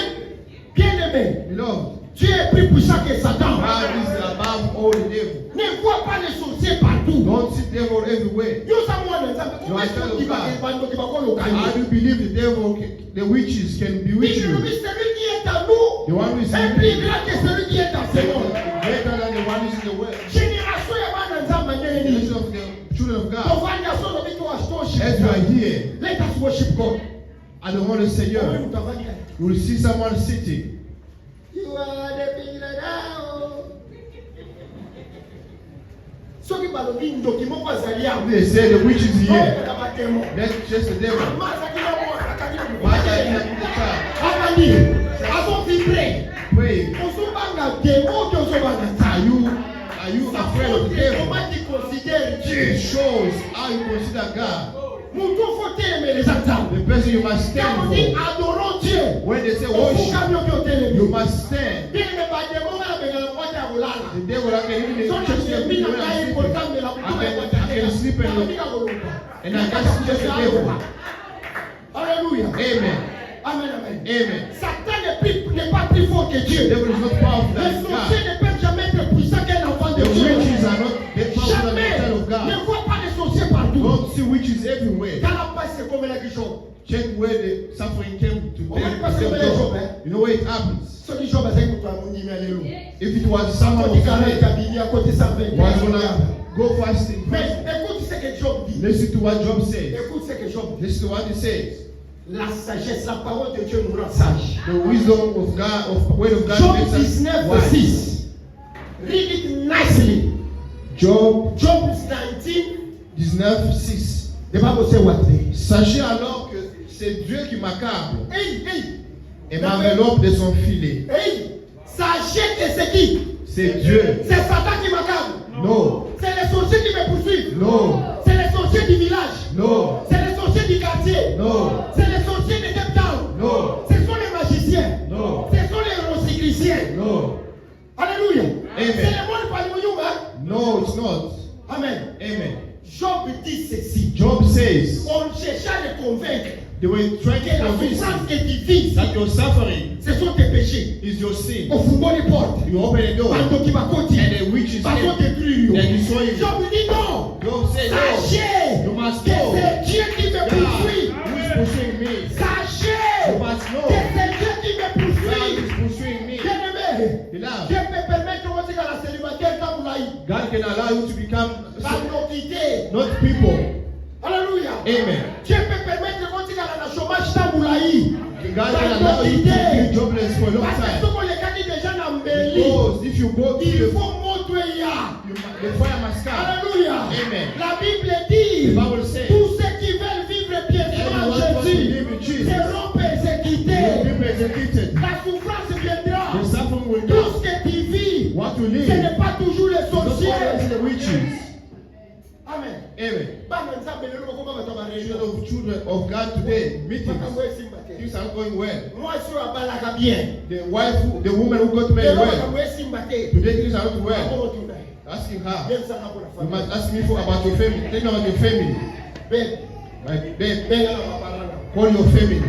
Bien aimé. Beloved, Dieu est plus puissant que Satan. God is above all the devil. Ne vois pas les sorciers partout. Don't see devil everywhere. Yo samwana nzambe You are a child of God. bandoki bakolo How do you believe the devil, the witches can bewitch you? celui qui est à nous The one who is est plus grand que celui qui est dans ce monde. greater than the one who is in the world. Génération ya bana nzambe The ngeni. generation of the children of God. Tovanya sono bitu wa stoshi. As you are here Let us worship God. at the Holy Seigneur, you will see someone sitting. You are the big now. Soki balobi ndoki moko azali awa. They say the witch is here. That's Let's chase the devil. Pray. Are you afraid of the devil? It shows how you consider God. The person you must stand for. When they say worship, you must stand. The devil can even I can sleep and I can chase the devil. Alléluia. Amen. Amen, amen. Amen. Satan n'est pas plus fort que The Dieu. devil is not powerful Les than sorciers God. ne peuvent jamais être puissants qu'un enfant de The Dieu. witches are not powerful than the Jamais. child of Ne God. vois pas les sorciers partout. Don't see witches everywhere. Dans la paix, c'est comme la guérison. Check where the suffering came to On va them. passer over les jours, hein. You know where it happens. Ceux qui jouent avec nous, on dit alléluia. If it was someone Quand of tu as faith, cabinet à côté, ça fait. was gonna go fasting. Mais écoute ce que Job dit. Listen to what Job says. Écoute ce que Job dit. Listen to what he says. La sagesse, la parole de Dieu nous rend sages. The wisdom of God, of the word of God Job makes us 19, wise. 6. Read it nicely. Job Job 19. 19:6. The Bible say what? Sachez alors que c'est Dieu qui m'accable Hey, hey. et m'enveloppe de son filet. Hey. Sachez que c'est qui? C'est Dieu. C'est Satan qui m'accable. Non. C'est les sorciers qui me poursuivent. Non. C'est les sorciers du village. Non. C'est les sorciers du quartier. Non. C'est les sorciers de Cape Town. Non. Ce sont les magiciens. Non. Ce sont les rosicliciens. No. Alléluia. Amen. C'est le monde par le hein? No, it's not. Amen. Amen. Job dit ceci. Job says On chercha à le convaincre they were trying que to la convince souffrance him est divine. that your suffering Ce sont tes péchés. is your sin. Au fond les portes. You open the door Bando qui va and continuer. the witches Bando came. détruire. They destroy you. Job dit non. Job said no. Sachez You must que know c'est Dieu qui me God poursuit. who is pursuing me. Sachez You must know que c'est Dieu qui me God poursuit. is pursuing me. Bien-aimé, Beloved, Dieu peut permettre aussi à la célibataire comme vous l'avez. God can allow you to become Bando quitter. not people. Alléluia. Amen. Dieu peut permettre aussi à la chômage comme vous l'avez. God can allow you to be jobless for a long Parce que time. ce qu'on les gagne déjà dans Berlin. Because if you go to Il the faut montrer ya. fire must come. Alléluia. Amen. La Bible dit, The Bible says, tous ceux qui veulent vivre pieusement everyone en wants to Jésus live in Jesus. seront You will persécutés. be persecuted. La souffrance viendra. The suffering will Tout come. ce que tu vis, What you ce live n'est pas toujours les is not always sorciers. the witches. Amen. Amen. Bana nzambe lelo bakoma bato ba réunion. Children of God today, meetings, Makambo esimba te. things are not going well. Mwasi oyo abalaka bien. The wife, the woman who got married Lelo well, makambo esimba te. today things are not well. Makambo tunda. Asking her, Yemsanga mpona you must famille. ask me about your family. Tell me about your family. Babe, Like, babe, benga na maparana. call your family,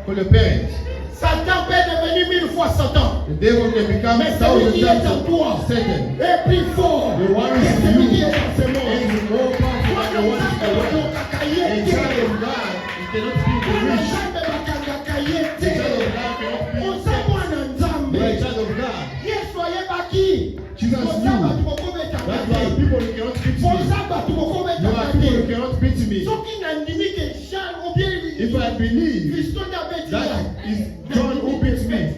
call your parents. Satan peut devenir 1000 fois Satan. The devil can become Mais celui thousand qui est en times toi Satan. est plus fort The one que who is celui in qui you est dans ce is monde. more powerful than the one who is in the world. A Kakaye child te. of God, he cannot be the rich. Nzambe bakangakaye The child te. of God cannot be Oza rich. mwana You are a Nzambe. child of God. Yesu ayebaki. Jesus Oza knew. bato bokobetaka That's why te. people who cannot beat me. Oza bato You are bokobetaka people who te. cannot beat me. Soki nandimi ke Jean ou bien If I believe Christo abeti that is John who beats me,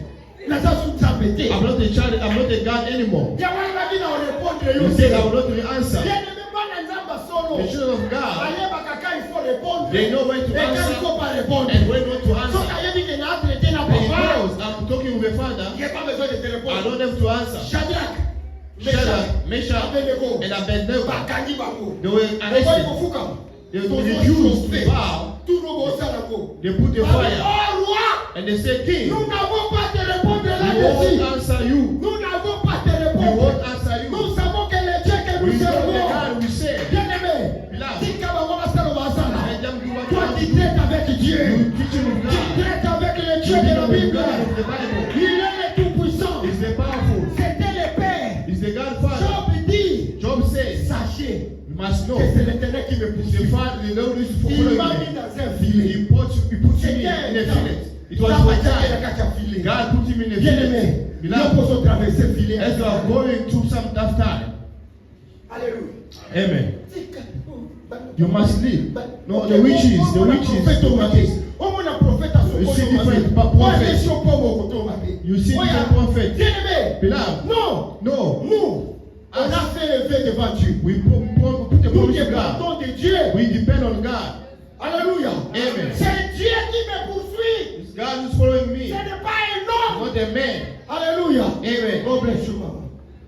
naza su Nzambe te. I'm not a child, I'm not a God anymore. Yawana baki na orepondre yo You say I te. will not really answer. Bien-aimé bana Nzambe solo. The children of God, Ayebaka quand il faut répondre. they know when to Et quand il answer faut pas répondre. and when not to So answer. kayebi ke na traité na He papa. knows I'm talking with a father. Il n'y a pas besoin de te I répondre. don't have to answer. Shadrach, Shadrach, Meshach, Abednego, and Abednego, bakangi bango. they were Okoyi arrested. kofuka. They refused to bow. Tout le monde s'en go. They put the Oh fire roi, and they said, King, nous n'avons pas te répondre we won't là-dessus. answer you. Nous n'avons pas te We répondre. won't answer you. Nous savons que le Dieu que We nous know the servons. God we serve. Bien-aimé, Beloved, si Kabawara Salobazala, let them do what toi they tu do. traites avec Dieu. You teaching with Tu God. traites avec le You Dieu de la dealing with Bible. God of the Bible. Il est le Tout-Puissant. He's the powerful. C'était le Père. He's the Godfather. Job dit, Job says, sachez you must No. que c'est l'Éternel qui me The poursuit. Father, the Lord is Il following m'a me. mis dans un filet. He puts me in a fillet. It was for time. God put him in a Bien aimé, fillet. nous Beloved, pouvons traverser le filet. as you are going through some tough time, Alléluia. amen, you must live. No, the witches. You see different prophets. You see different prophets. Beloved, Non, no. nous, on a fait lever devant Dieu. We put the Nous promise of God. dépendons de Dieu. We depend on God. Alléluia. Amen. C'est Dieu qui me poursuit. It's God who's following me, Ce n'est pas un homme. not a man. Alléluia. Amen. God bless you, mama.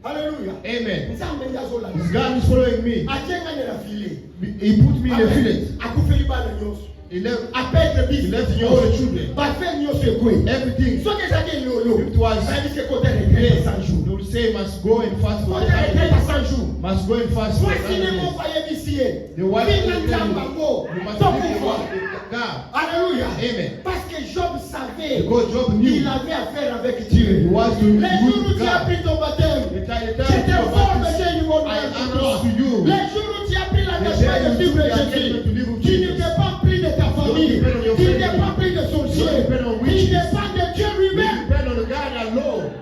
Alléluia. Amen. Nzambe ndazola. It's God who's following me. Ajenga na filet. He put me in a fillet. Akufeli bana nyonso. He left Apêtre He left all the children. Bafe nyonso ekwe. Everything. Soki ezaki lolo. It was Ça dit que côté retraite à 100 jours. They will say must go and fast for Côté retraite à 100 jours. must go and fast for Moi si ne 100 m'ont days. pas yébisié. The wife Bina will tell nzamba you, ngo. you must Sans live the pouvoir. word of God. Alléluia. Amen. Parce que Job savait Because Job qu'il knew avait affaire avec Dieu. he was to Les jours où with tu as God. pris ton baptême, The time j'étais of fort, baptism, mais j'ai eu mon I nom announce to you. Les jours où tu as pris l'engagement de vivre Jésus, tu ne dépends plus de ta famille, tu ne dépends plus de sorciers, tu dépends de Dieu We lui-même. depend on God alone.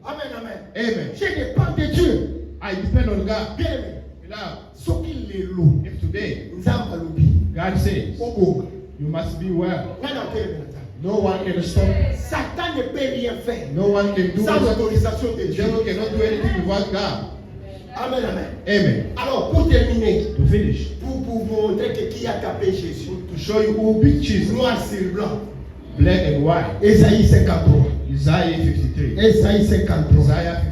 Amen, amen. Amen. Je dépends de Dieu. I depend on God. Bien aimé. Beloved, Ce qu'il est lourd, if today Nzamba lobi. God says Ogo. you must be well, Nana okele. no one can stop. Satan ne peut rien faire No one can do sans it. l'autorisation de The Dieu. devil cannot do anything without God. Amen, amen. Amen. Alors, pour terminer, To finish, pour vous montrer que qui a tapé Jésus, to show you who big Jesus, noir sur blanc, black and white. Ésaïe 53. Isaiah 53. Ésaïe 53. Isaiah 53.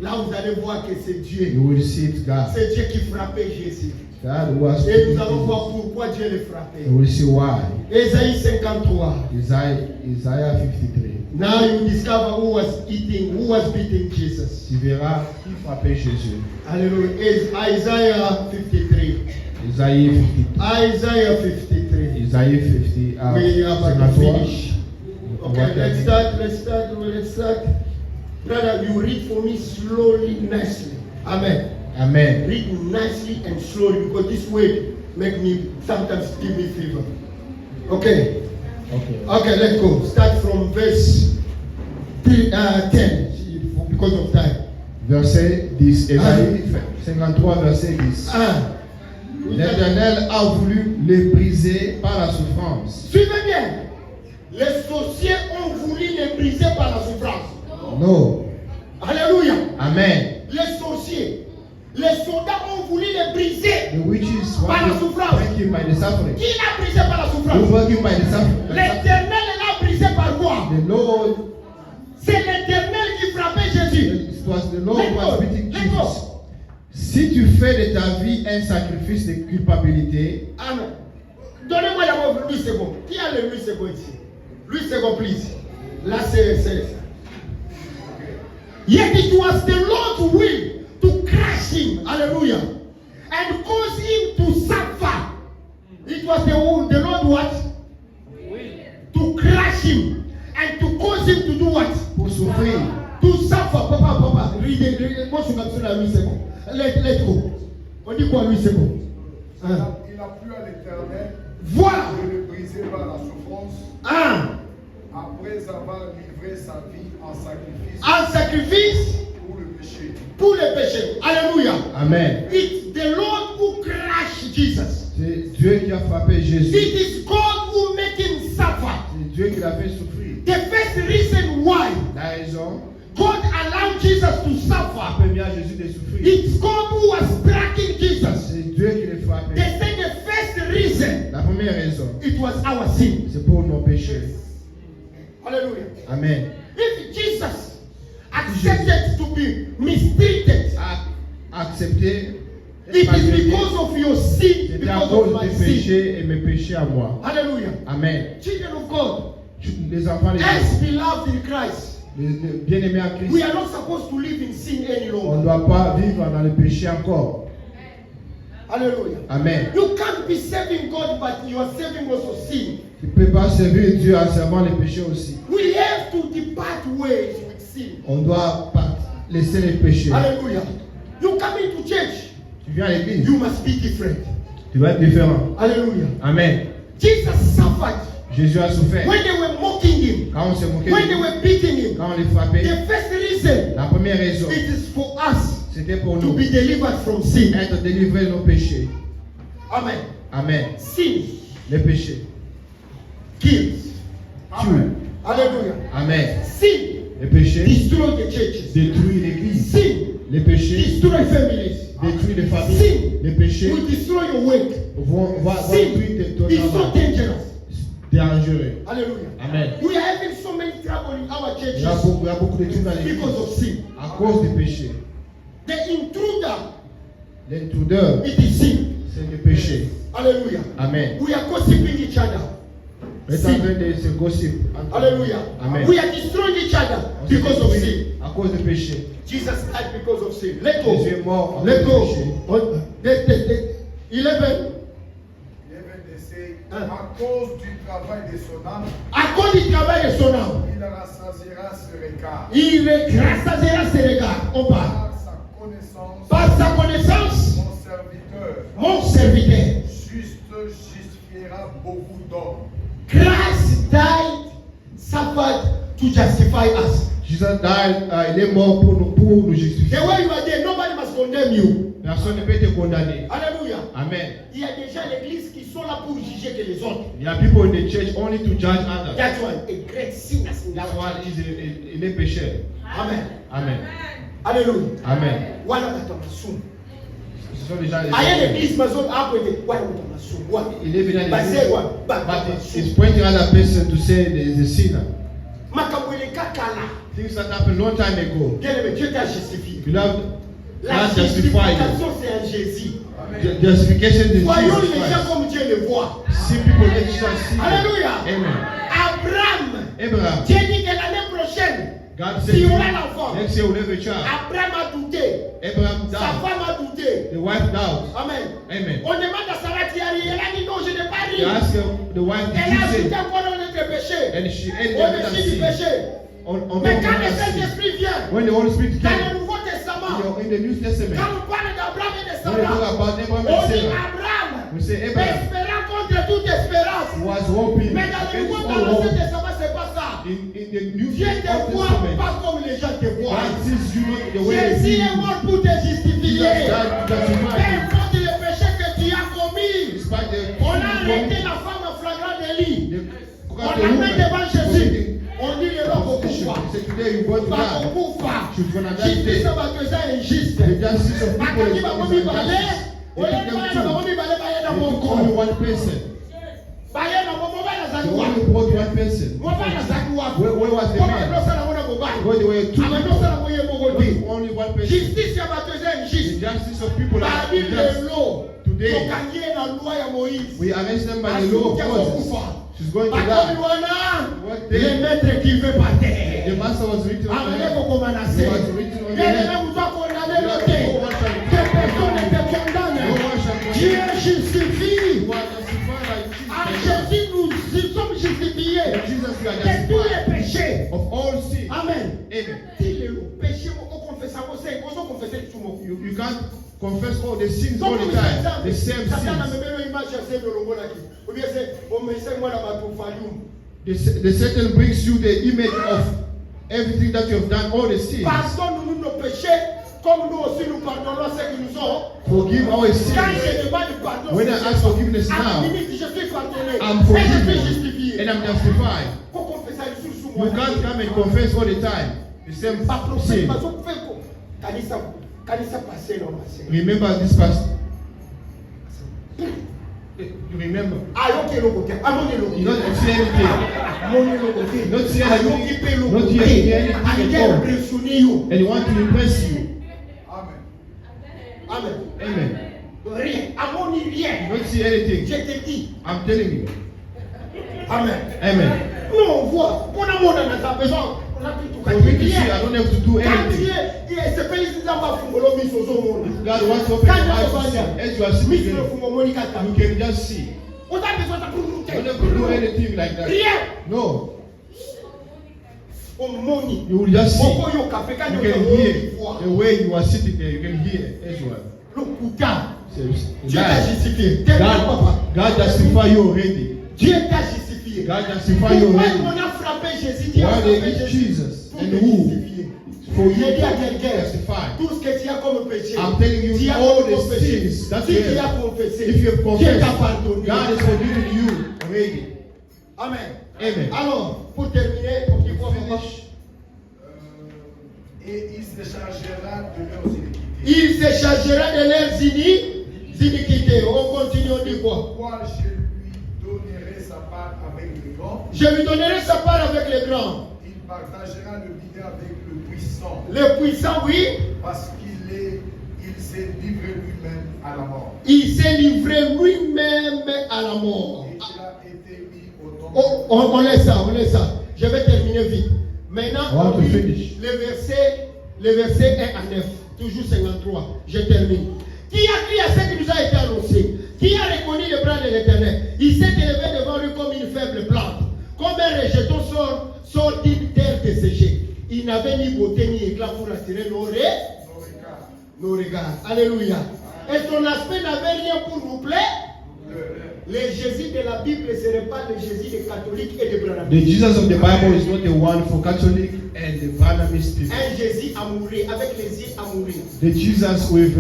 Là, vous allez voir que c'est Dieu. You will see it's God. C'est Dieu qui frappait Jésus. God who has Et nous allons Jesus. voir pourquoi Dieu le frappait. You will see why. Ésaïe 53. Isaiah 53. Now you discover who was beating Jesus. Tu verras qui frappait Jésus. Hallelujah. Isaiah 53. Isaiah 53. Isaiah 53. Isaiah 50. We are about to 53. finish. Okay, let's start. Brother, you read for me slowly, nicely. Amen. Amen. Read nicely and slowly because this way make me sometimes give me fever. Okay. Okay, let's go. Start from verse 10 because of time. Verset 10. Ésaïe 53, verset 10. L'Éternel a voulu les briser par la souffrance. Suivez bien. Les sorciers ont voulu les briser par la souffrance. No. Alléluia. Amen. Les sorciers, les soldats ont voulu les briser. The witches Par la want to souffrance. break him by the suffering. Qui l'a brisé par la Who souffrance? broke him by the suffering? L'Éternel l'a brisé par quoi? The Lord, C'est l'Éternel qui frappait Jésus. it was the Lord who was beating Jesus. Si tu fais de ta vie un sacrifice de culpabilité, Amen. Donnez-moi d'abord 8 secondes. Qui a le 8 secondes ici? 8 secondes, please. Là, c'est. Yet it was the Lord's will to crush him. Hallelujah. And cause him to suffer. It was the Lord what? To crush him. And to cause him to do what? pour souffrir, To suffer. Papa. Read. Moi, je suis comme ça, 8 secondes. Let's go. On dit quoi, 8 secondes? Hein? Il a plu à l'Éternel Voilà. de le briser par la souffrance après avoir livré sa vie en sacrifice Un sacrifice pour le péché. pour les péchés. Alléluia. Amen. It's the Lord who crushed Jesus. C'est Dieu qui a frappé Jésus. It is God who made him suffer. C'est Dieu qui l'a fait souffrir. The first reason why La raison, God allowed Jesus to a suffer, permis à Jésus de souffrir. it's God who was striking Jesus. C'est Dieu qui l'a frappé. They say the first reason, La première raison, it was our sin. c'est pour nos péchés. Hallelujah. Amen. If Jesus accepted to be mistreated, Accepter, it is because of your sin, c'était à because cause of my des sin. péchés et mes péchés à moi. Hallelujah. Amen. Children of God, Les enfants de as Dieu, beloved in Christ, les bien-aimés en we Christ, are not supposed to live in sin any on longer. ne doit pas vivre dans le péché encore. Hallelujah. Amen. You can't be serving God, but you are serving also sin. Tu ne peux pas servir Dieu en servant les péchés aussi. We have to depart ways with sin. On doit pas laisser les péchés. Hallelujah. You come into church, Tu viens à l'église. you must be different. Tu vas être différent. Hallelujah. Amen. Jesus suffered Jésus a souffert. when they were mocking him, Quand on s'est moqué when de they lui, were beating him. quand on les frappait, The first reason la première raison, it is for us c'était pour to nous be delivered from sin. être délivrés de nos péchés. Amen. Amen. Sin Les péchés. kills. Tue. Hallelujah. Amen. Sin Les péchés destroy the churches. détruisent l'église. Sin Les péchés destroy families. détruisent les familles. Sin Les péchés will destroy your work. vont Sin détruire ton is so travail. dangerous. Dangereux. Hallelujah. Amen. We are having so many trouble in our Il y churches a beaucoup de trucs dans l'église because of sin. à cause des péchés. The intruder, L'intrudeur, it is sin. c'est le péché. Hallelujah. Amen. We are gossiping each other. On est en train de se gossip. Hallelujah. Amen. We are destroying each other On se because of détruit sin. à cause du péché. Jesus died because of sin. Let go. Jésus est mort à Let cause go. du péché. 11. À cause du travail de son âme, À cause du travail de son âme, il rassasiera ce regard. il rassasiera ses regards. On parle. Par sa connaissance, Par sa connaissance, mon serviteur mon serviteur, justifiera beaucoup d'hommes. Christ died, suffered to justify us. Jésus died, il est mort pour nous justifier. The way you are there, nobody must condemn you. Personne ne peut te condamner. Alléluia. Amen. Il y a déjà l'église qui sont là pour juger que les autres. Il y a people in the church only to judge others. That's why a great sinner in That's that why one. il est pécheur. Amen. Amen. Alléluia. Amen. Wala batamasumu. Ce sont déjà les Aya l'église maison après wala batamasumu. Wa. Il est venu à Basé l'église. wa. But it's pointing at a person to say the sinner. Makamwele kakala. Things that happened long time ago. Bien aimé, Dieu t'a justifié. Beloved, La God justified you. justification c'est en Jésus. Justification is Voyons Jesus les gens Christ. comme Dieu les voit. See people let you see them. Alléluia. Amen. Abraham. Abraham, Dieu dit que l'année prochaine, God said, si on a l'enfant, next year we'll have a child. Abraham a douté. Abraham Sa died. femme a douté. The wife died. Amen. Amen. On demande à Sarah qui a ri. Elle a dit non, je n'ai pas He ri. asked the wife, did Elle a you ajouté sin? encore dans notre péché. And she ate Au-dessus du the péché. on Mais quand le the sin. Saint-Esprit vient, When the Holy Spirit dans came le Nouveau Testament, in the New Testament, quand on parle d'Abraham et de when we talk Sarah, about Abraham on and dit Sarah, Abraham, we say Abraham espérant contre toute espérance. was hoping Mais dans le against Nouveau all hope. Testament, c'est pas ça. In the New Dieu te voit Testament, pas comme les gens te voient. God sees you not the way they see Jésus est you. mort pour te justifier. Jesus died to Peu justify you. importe le péché que tu as commis. Despite the On a arrêté la femme en flagrant délit. On the l'amène devant Jésus. woman On dit le loco committing kufa. He said, today you go to Bako God. kufa. She's gonna die Justice today. bakeza injuste. The justice of people Bakaki is bakomi bale. They Oye took bale them na two. bakomi bale baye na They took moko. only one person. Baye na moko bale They zaliwa. only brought one person. Mo bale zaliwa. Where was the Koma man? ndosa na mona bobali. Because there were two Amandosa na people. moye moko Not te. only one person. Justice ya bakeza The injuste. justice of people are Babi just. lelo. Today. Tokangie na loi ya Moïse. We arrest them by the law of Moses. She's going to Bakomi die. wana. What Le day? maître qui veut pas terre. The master was written on the Amenez head. vos commandations. It was written on the Bien head. aimé, vous doit condamner le thé. No one shall Que personne ne te condamne. No one shall Dieu condemn. justifie. You are justified En by Jesus. Jésus, nous sommes justifiés In Jesus, you are de tous justified les péchés. of all sin. Amen. Amen. Dis-le, péché, on confesse ça, on confesse tout mon You can't confess all the sins all the time. The same Satan a sins. même une image à faire de l'ongolaki. Ou bien c'est, on me sait moi la batufalium. The Satan brings you the image of everything that you have done, all the sins. Pardonne-nous nos péchés, comme nous aussi nous pardonnons ceux qui nous ont. Forgive our Quand sins. je demande pardon, When I ask forgiveness à now, minute, je suis pardonné. I'm Et je suis forgiven justifié. and I'm justified. Faut confesser sous You moi. can't come and confess all the time the same Pas procès, sin. pas au fait quoi. Kanisa passé non passé. Remember this past. You remember? Ayoke le côté, amone le côté. You don't see anything. Amone le côté. Not see Ayoke anything. pe le Not côté. hear anything at Ayoke all. impressionné yo. And he want to impress you. Amen. Amen. Amen. Rien. Amone rien. You don't see anything. Je te dis. I'm telling you. Amen. Amen. Nous on voit. On a mon dans sa maison. On a tout For me to see, I don't have to do Quand anything. Dieu, il se fait ici dans ma fungolo miso zo mona. God wants to open your eyes to see. As you are Miso speaking, le fungo moni kata. you can just see. On a besoin de You don't have to do anything like that. Rien. No. On moni. You will just see. Oko yo café quand You yo can yo hear voix. the way you are sitting there. You can hear as well. Dieu t'a justifié. God justified you already. Dieu t'a justifié. God justified you Pourquoi already. on a frappé Jésus? Dieu a Why they frappé eat Jésus Jesus pour and te who? justifier. For you J'ai dit à to quelqu'un, justify. tout ce que tu as comme péché, I'm telling you tu as all comme the péché. sins that Si you tu have. as confessé, If you have Dieu confessed, t'a pardonné. God is forgiving you already. Amen. Amen. Alors, pour terminer, on dit quoi, papa? Et il se chargera de leurs iniquités. Il se chargera de leurs iniquités. On continue, on dit quoi? Pourquoi je lui donnerai sa part avec les grands? Je lui donnerai sa part avec les grands. Il partagera le bien avec le puissant. Le puissant, oui. Parce il s'est livré lui-même à la mort. Il s'est livré lui-même à la mort. Et il a été mis au tombeau. Oh, on laisse ça, on laisse ça. Je vais terminer vite. Maintenant, I want on to lit finish. le verset 1 à 9. Toujours 53. Je termine. Qui a cru à ce qui nous a été annoncé? Qui a reconnu le bras de l'Éternel? Il s'est élevé devant lui comme une faible plante. Comme un rejeton sort d'une terre desséchée. Il n'avait ni beauté ni éclat pour attirer nos regards. Alléluia. Et son aspect n'avait rien pour nous plaire. Le Jésus de la Bible ne serait pas le Jésus des catholiques et des The branhamistes. Jesus of the Bible is not the one for Catholic and the Barnabas people. Un Jésus amoureux, avec les yeux amoureux. The Jesus with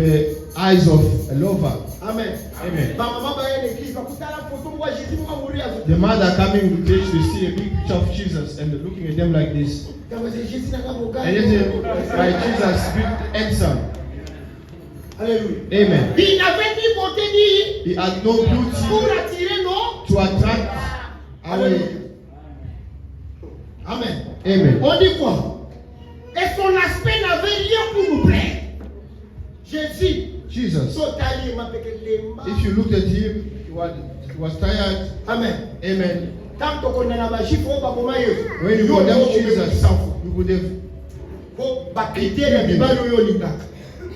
eyes of a lover. Amen. Amen. Ma maman va à l'église, va écouter la photo, moi Jésus m'a amoureux. The mother coming to church to see a big picture of Jesus and looking at them like this. Jésus n'a pas mon gars. And then by Jesus, big handsome. Alléluia. Amen. Il n'avait ni beauté ni He had no beauty pour attirer nos. to attract our. Alléluia. Amen. Amen. On dit quoi? Et son aspect n'avait rien pour nous plaire. Jésus. Jesus. Sotali m'a pété les mains. If you looked at him, he was tired. Amen. Amen. Tant qu'on a ma chiffre, on va comment When you condemn Jesus, you would have. Pour bâcler la Bible, on a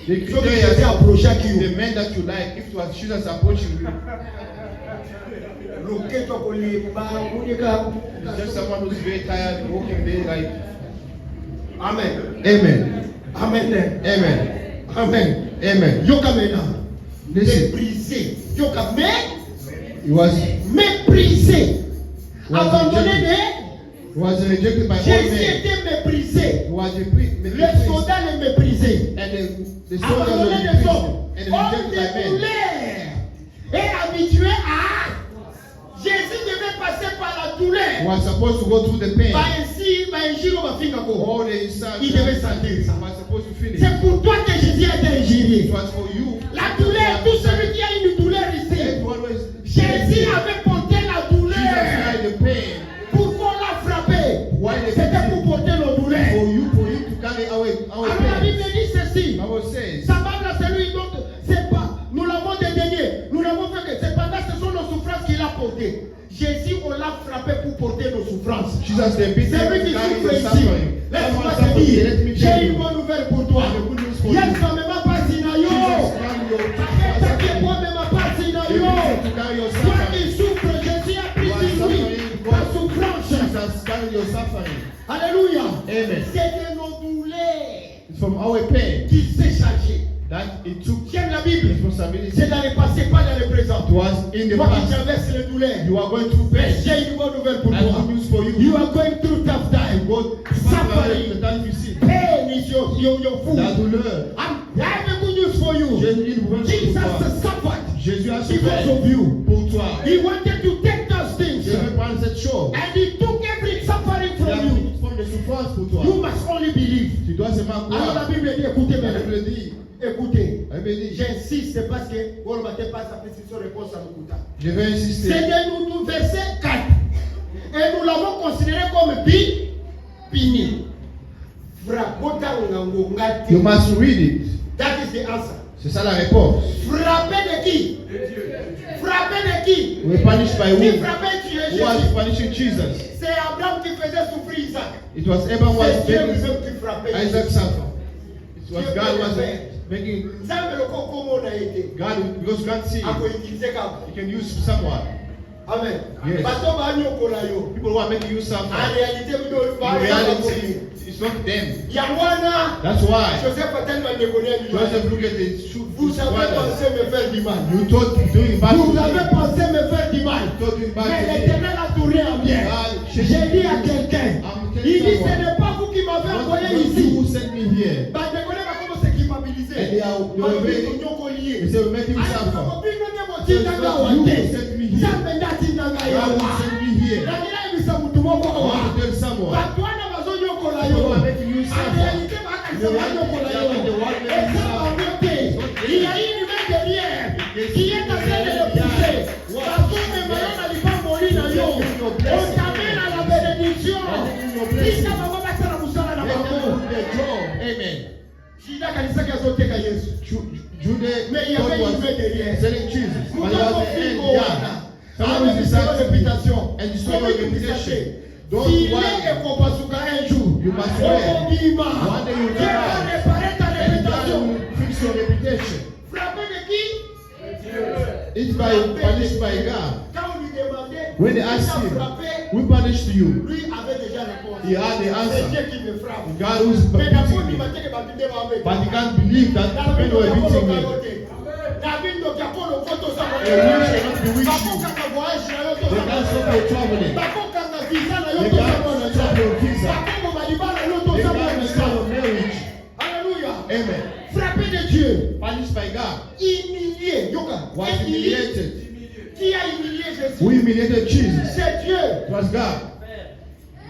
The The man that you like, if it was Jesus approaching you, it's just someone who's very tired, walking there like. Amen. Amen. Amen. Amen. Amen. Amen. Yokamena. Listen. Méprisé. Yokamena. He was Méprisé. Abandonné. He was rejected by all Jésus men. était méprisé. He was Les soldats le méprisaient. and the soldiers were Abandonné des hommes. rejected and Homme rejected by de men. douleur. Et habitué à. Jésus devait passer par la He douleur. was supposed to go through the pain. All the inside. Il devait sentir ça. He was supposed to feel it. C'est pour toi que Jésus a été injurié. It was for you. La douleur, tout celui qui a une douleur ici. Everyone was. Jésus avait porté la Jesus douleur. had the pain. Pourquoi on l'a frappé? Why they C'était pour porter nos douleurs. for you to carry our Alors la pain. Bible dit ceci. Bible says. Semblable à celui dont c'est pas. Nous l'avons dédaigné. Nous l'avons fait que cependant ce sont nos souffrances qu'il a portées. Jésus, on l'a frappé pour porter nos souffrances. Jesus the beat C'est lui qui carry souffre your ici. suffering. Laisse-moi Someone te suffer, dire, let me j'ai tell une you. bonne nouvelle pour toi. I have good news for you. Yes, ça me m'a pas si na yo. Jesus carry your Arrête que moi me m'a pas si na The yo. reason to carry your Toi suffering. qui souffres, Jésus a pris You are sur lui suffering, ta God. souffrance. Jesus carry your suffering. Alléluia. Amen. C'est de nos douleurs It's from our pain qu'il s'est chargé. that it took J'aime la Bible. responsibility. C'est dans le passé, pas dans le présent. It was in the Toi qui past. traverses les douleurs. You are going through Mais pain. j'ai une bonne nouvelle pour I have toi. good news for you. You are going through tough time. God Suffering. the time you see. Pain is your food. La douleur. I have a good news for you. J'ai une bonne Jesus nouvelle pour toi. suffered Jésus a because souffert of you. pour toi. He wanted to take those things Je vais prendre cette chose. and he took every suffering Il a from you. pris toute forme de souffrance pour toi. You must only believe. Tu dois seulement Alors la croire. Bible dit, écoutez La maintenant. Bible dit. Écoutez. La Bible dit. J'insiste parce que on ne va pas sa précision réponse à Mukuta. Je vais insister. C'est de nous verset 4. Et nous l'avons considéré comme pini. You must read it. That is the answer. C'est ça la réponse. Frappé de qui? Frappé de qui? We were punished by Qui who? frappait Jésus? Who was punishing Jesus? C'est Abraham qui faisait souffrir Isaac. It was Abraham was C'est Dieu making lui-même qui frappait Isaac Jésus. suffer. It was God was making Nzambe loko komo na été. God because God sees Ako utiliser kama. He can use someone. Amen. Yes. People who are making you suffer. In reality, it's not them. That's why Joseph looked at the truth. Vous avez pensé me faire du mal. You thought doing bad Vous to avez me. pensé me faire du mal. You thought doing bad Mais to me. l'Éternel a tourné en bien. J'ai dit à quelqu'un, il dit ce n'est pas vous qui m'avez envoyé Not you ici. who sent me here. Bah, je connais pas comment c'est culpabilisé. And they were making, they say we're making you suffer. God who sent me here. God who sent me here. I want to tell someone. People who are making you suffer. The one making you suffer. Il y a une main derrière qui est en train de le pousser. Parce que mes parents n'arrivent pas à mourir dans l'eau. On t'amène à la bénédiction. Si ça va pas passer la boussole à la maman. Amen. Judas kanisa kazoteka Yesu. Mais il y avait une main derrière. Selling Jesus. But Nous it was avons the pris end. au Yeah. Wana. Someone Avec is une deciding réputation. and destroy your reputation. Don't S'il worry. est ekopasuka un jour. You must pray. Obima. One day you will Dieu va come out. réparer ta And God réputation. will fix your reputation. Frappé de qui? It's punished by God. Quand on lui demandait, When they qui asked t'a him, frappé, we punished you. lui avait déjà répondu. He had the C'est answer. Dieu qui me frappe. God who's Mais d'abord, beating il me. m'a dit que ma Bible va avec. But he can't believe that people were beating me. David donc y a pas le photo ça va. The witch cannot bewitch Bako you. kanga voyage na yo to They can't stop your traveling. Bako kanga visa na yo They to can't stop your visa. Bako maliba na yo to They ça can't stop your marriage. Alléluia. Amen. Frappé de Dieu. Punished by God. Humilié. Yoka. Was humiliated. Qui a humilié Jésus? Who humiliated Jesus? C'est Dieu. It was God.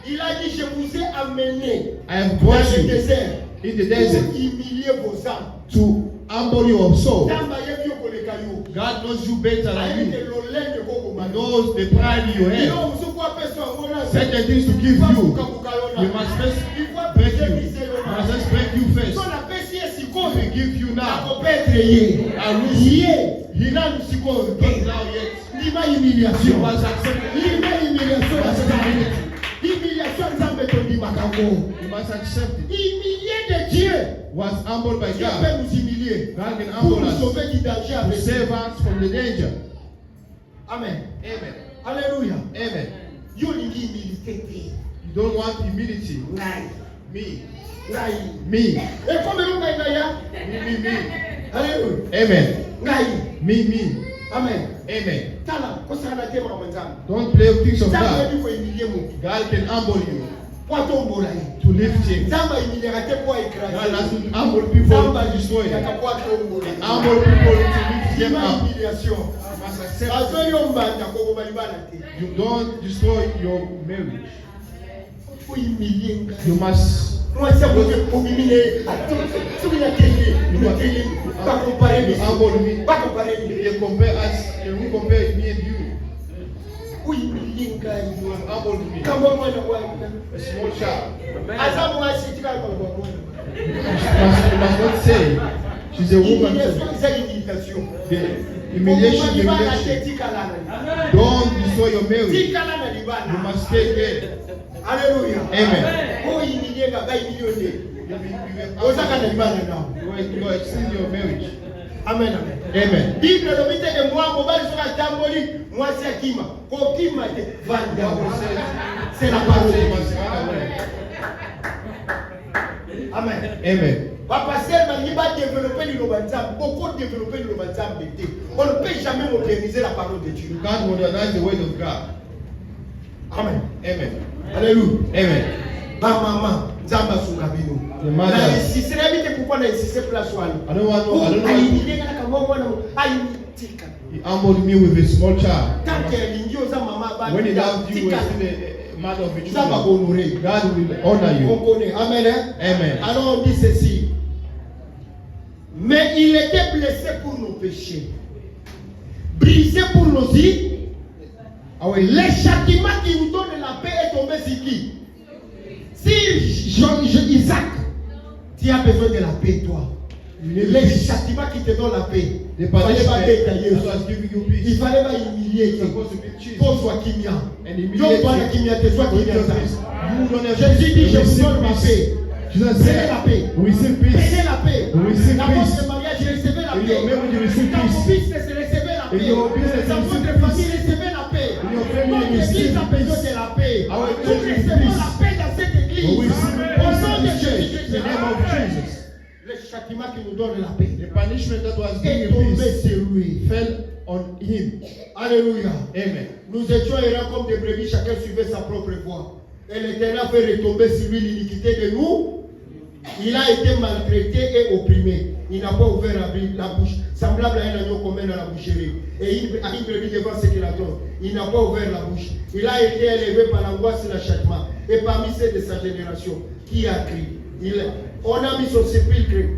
Il a dit, je vous ai amené I have dans brought le you désert in the desert pour humilier vos âmes. to humble your soul. Tamba yebi okoleka yo. God knows you better than Ayi you. ke lolenge koko He mano. knows the pride in your head. Ino musuku apeso angona. Certain things to give you. You must first break you. You must first break you first. So na pesi esiko We give you now. akopetre ye. I will Ye. Hina musiko Not ke. now yet. Lima You humiliation. must accept it. Lima humiliation. You must accept it. Humiliation nzambe tondi makango. You must accept it. Humilié de Dieu. Was humbled by Dieu God. peut nous humilier. God can Pour humble nous us sauver du danger to avec lui. save us from the danger. Amen. Amen. Alléluia. Amen. Yo lingi humilité te. You don't want humility. Ngai. Me. Ngai. Me. Et comme nous ngai ngai ya. Me. Alléluia. Amen. Ngai. Me. Amen. Amen. Tala, kosana te mwa mwanzangu. Don't play with things of Nzambe God. yebi ko humilier mutu. God can humble you Po atombola ye. to lift him. Nzambe humiliera te po God écraser. doesn't humble people Nzambe to destroy them. humiliera po atombola ye. Humble people to lift them Lima up. humiliation. You must accept it. Bazo yo mbanda koko balibana te. You don't destroy your marriage. Faut humilier ngai. You must. Mwasi akoke humilier. Soki na télé, na télé. Pas comparer You humble me. Pas comparer They compare us. Can we compare me and you? humilier ngai. You have humbled me. Kama mwana wangu. A small child. Aza mwasi tika kwa mwana. You must not say she's a woman. Humiliation eza humiliation. The humiliation, Libana te humiliation. tikala na. Don't destroy your marriage. Tikala na libana. You must stay there. Alléluia. Amen. Oh humilier ngai humilier. You Ozaka na libana nao. are extending your marriage. Amen amen. Amen. Bible lobi te ke mwa mobali soka tamboli mwasi akima. Kokima te vanda. C'est la parole. Amen. Amen. Pasteur m'a va développer l'innovation, beaucoup développer l'innovation. On ne peut jamais moderniser la parole de Dieu. You can't modernize the word of God. Amen. Amen. Alléluia. Amen. Maman, Nzamba Sungabino. The mother. Na insiste pourquoi na insiste place wani. I don't want He humbled me with a small child. When he loved you, you were still a mother of a child. God will honor you. Amen. Amen. Alors on dit ceci. Mais il était blessé pour nos péchés, brisé pour nos vies. Le châtiment qui nous donne la paix est tombé sur qui? Si Isaac, tu as besoin de la paix, toi. Le châtiment qui te donne la paix. The Il fallait pas détailler. punishment was giving you peace. Il fallait pas humilier. It's supposed to be cheap. Pour soit kimia. And Donc immediately, toi la kimia te soit with kimia. your peace, you don't have Jésus dit, je vous receive donne ma peace. paix. Jesus Prenez said, la paix. receive peace. Prenez la paix. Receive Dans peace. votre mariage, recevez la In paix. your marriage, you receive Dans vos peace. business, recevez la In paix. your business, Dans you votre receive famille, peace. recevez la paix. In your besoin de la paix. Our Nous church needs recevons peace. la paix dans cette église. When we receive Au peace nom in de this church, Jésus. in the name of Jesus. Le châtiment qui nous donne la paix The punishment that was est bringing tombé peace sur lui. fell on him. Alléluia. Amen. Nous étions errants comme des brebis, chacun suivait sa propre voie. Et l'Éternel fait retomber sur lui l'iniquité de nous. Il a été maltraité et opprimé. Il n'a pas ouvert la bouche. Semblable à un agneau commun dans la boucherie. Et une brebis devant ce qu'il attend. Il n'a pas ouvert la bouche. Il a été élevé par l'angoisse et le châtiment. Et parmi ceux de sa génération, qui a crié, on a mis son sépulcre.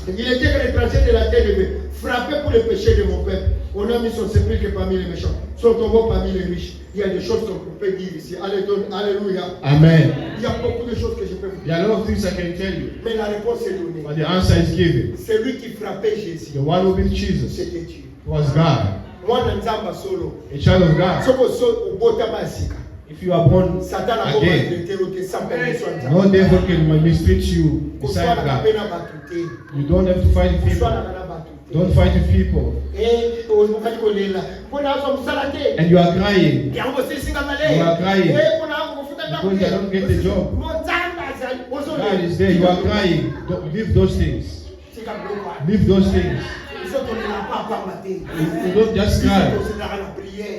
Il était un étranger de la terre élevée, frappé pour le péché de mon peuple. On a mis son sépulcre parmi les méchants, son tombeau parmi les riches. Il y a des choses qu'on peut dire ici. Alléluia. Amen. Il y a beaucoup de choses que je peux vous There dire. are a lot of things I can tell you, Mais la réponse est donnée. but the answer is given. Celui qui frappait Jésus, The one who beat Jesus c'était Dieu. was God, Moi, dans Nzamba solo, a child of God. soko so ubota basika. If you are born Satan a again, traité route sans permission de Nzamba. no devil can mistreat you beside Kuswana God. kapena batute. You don't have to fight with people. Kuswana kana batute. Don't fight with people. Eh, mukali kolela. Mbona azo musala te? And you are crying Yango sisinga male. You are crying. Mbona ango kufuta because you don't get the job. Monzamba za ozole. God is there. You are crying. Don't, leave those things. Tika bloka. Leave those things. Iso tonela papa mate. You don't just cry.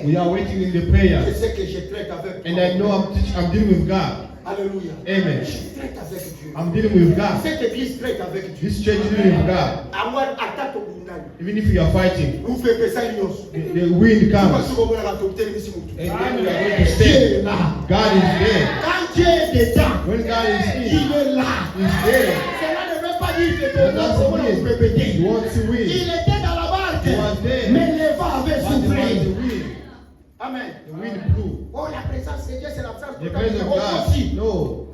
We are waiting in the Je prayer. sais que je traite avec And I know I'm dealing with God. Alléluia. Amen. Je traite avec Dieu. I'm dealing with God. Cette église traite avec Dieu. This church is dealing with God. Amwa atato bundani. Even if you are fighting, Nous fait pesa nyonso. the wind Kwa comes. sababu mwana katokte misi mutu. And then we are going to stay. God is there. Quand Dieu est dedans, When God is il in, est là. He's there. Cela ne veut pas dire que That ton doesn't nom mean peut péter. He wants to win. Il était dans la barque, He was there. mais le vent avait But he wants to soufflé. win. Amen. The wind blew. Oh, la présence de Dieu, c'est l'absence The de presence of God. aussi. No.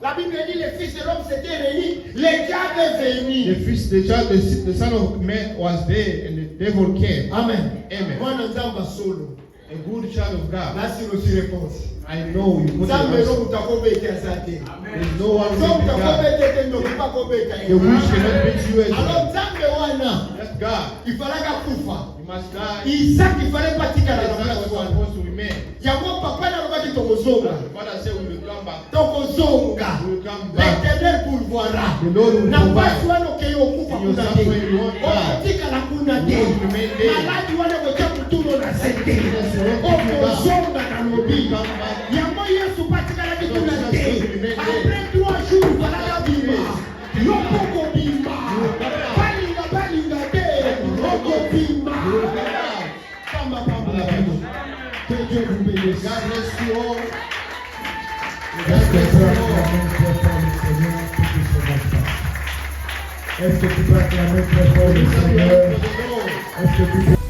La Bible dit les fils de l'homme s'étaient réunis, les diables est venu. The son of man was there and the devil came. Amen. Amen. Mwana nzamba solo. A good child of God. Nasi reçu réponse. I know you put the Nzambe answer. no mutakobeta azate. There's no one So with God. mutakobeta te ndo kupakobeta. The wish cannot beat you as Alors well. nzambe wana That's God. ifalaka kufa. You must die. Isaac ifale patika na That's not nafasi what's wana. supposed to remain. Yango papa na lobaki tokozonga. Father said we will come back. Tokozonga. We will come back. L'Éternel pourvoira. The Lord will Na provide. pasi wana okeyi okufa In your kuna te. suffering, you won't die. Okotikala kuna te. You won't remain there. Maladi wana kotia kutuno na se te. Yes, you won't come back. Okozonga na lobi. You will come back. Yango Yesu patikalaki You kuna don't te. just remain there. Après 3 jours balaka bima. Yoko kobima. You will come back. Balinga te. Okobima. You will come back. Pamba pamba la Bible. Que Dieu vous bénisse. God bless you all. Est-ce que tu peux acclamer très fort le Seigneur pour qu'il se montre pas? Est-ce que tu peux acclamer très fort le Seigneur? Est-ce que tu peux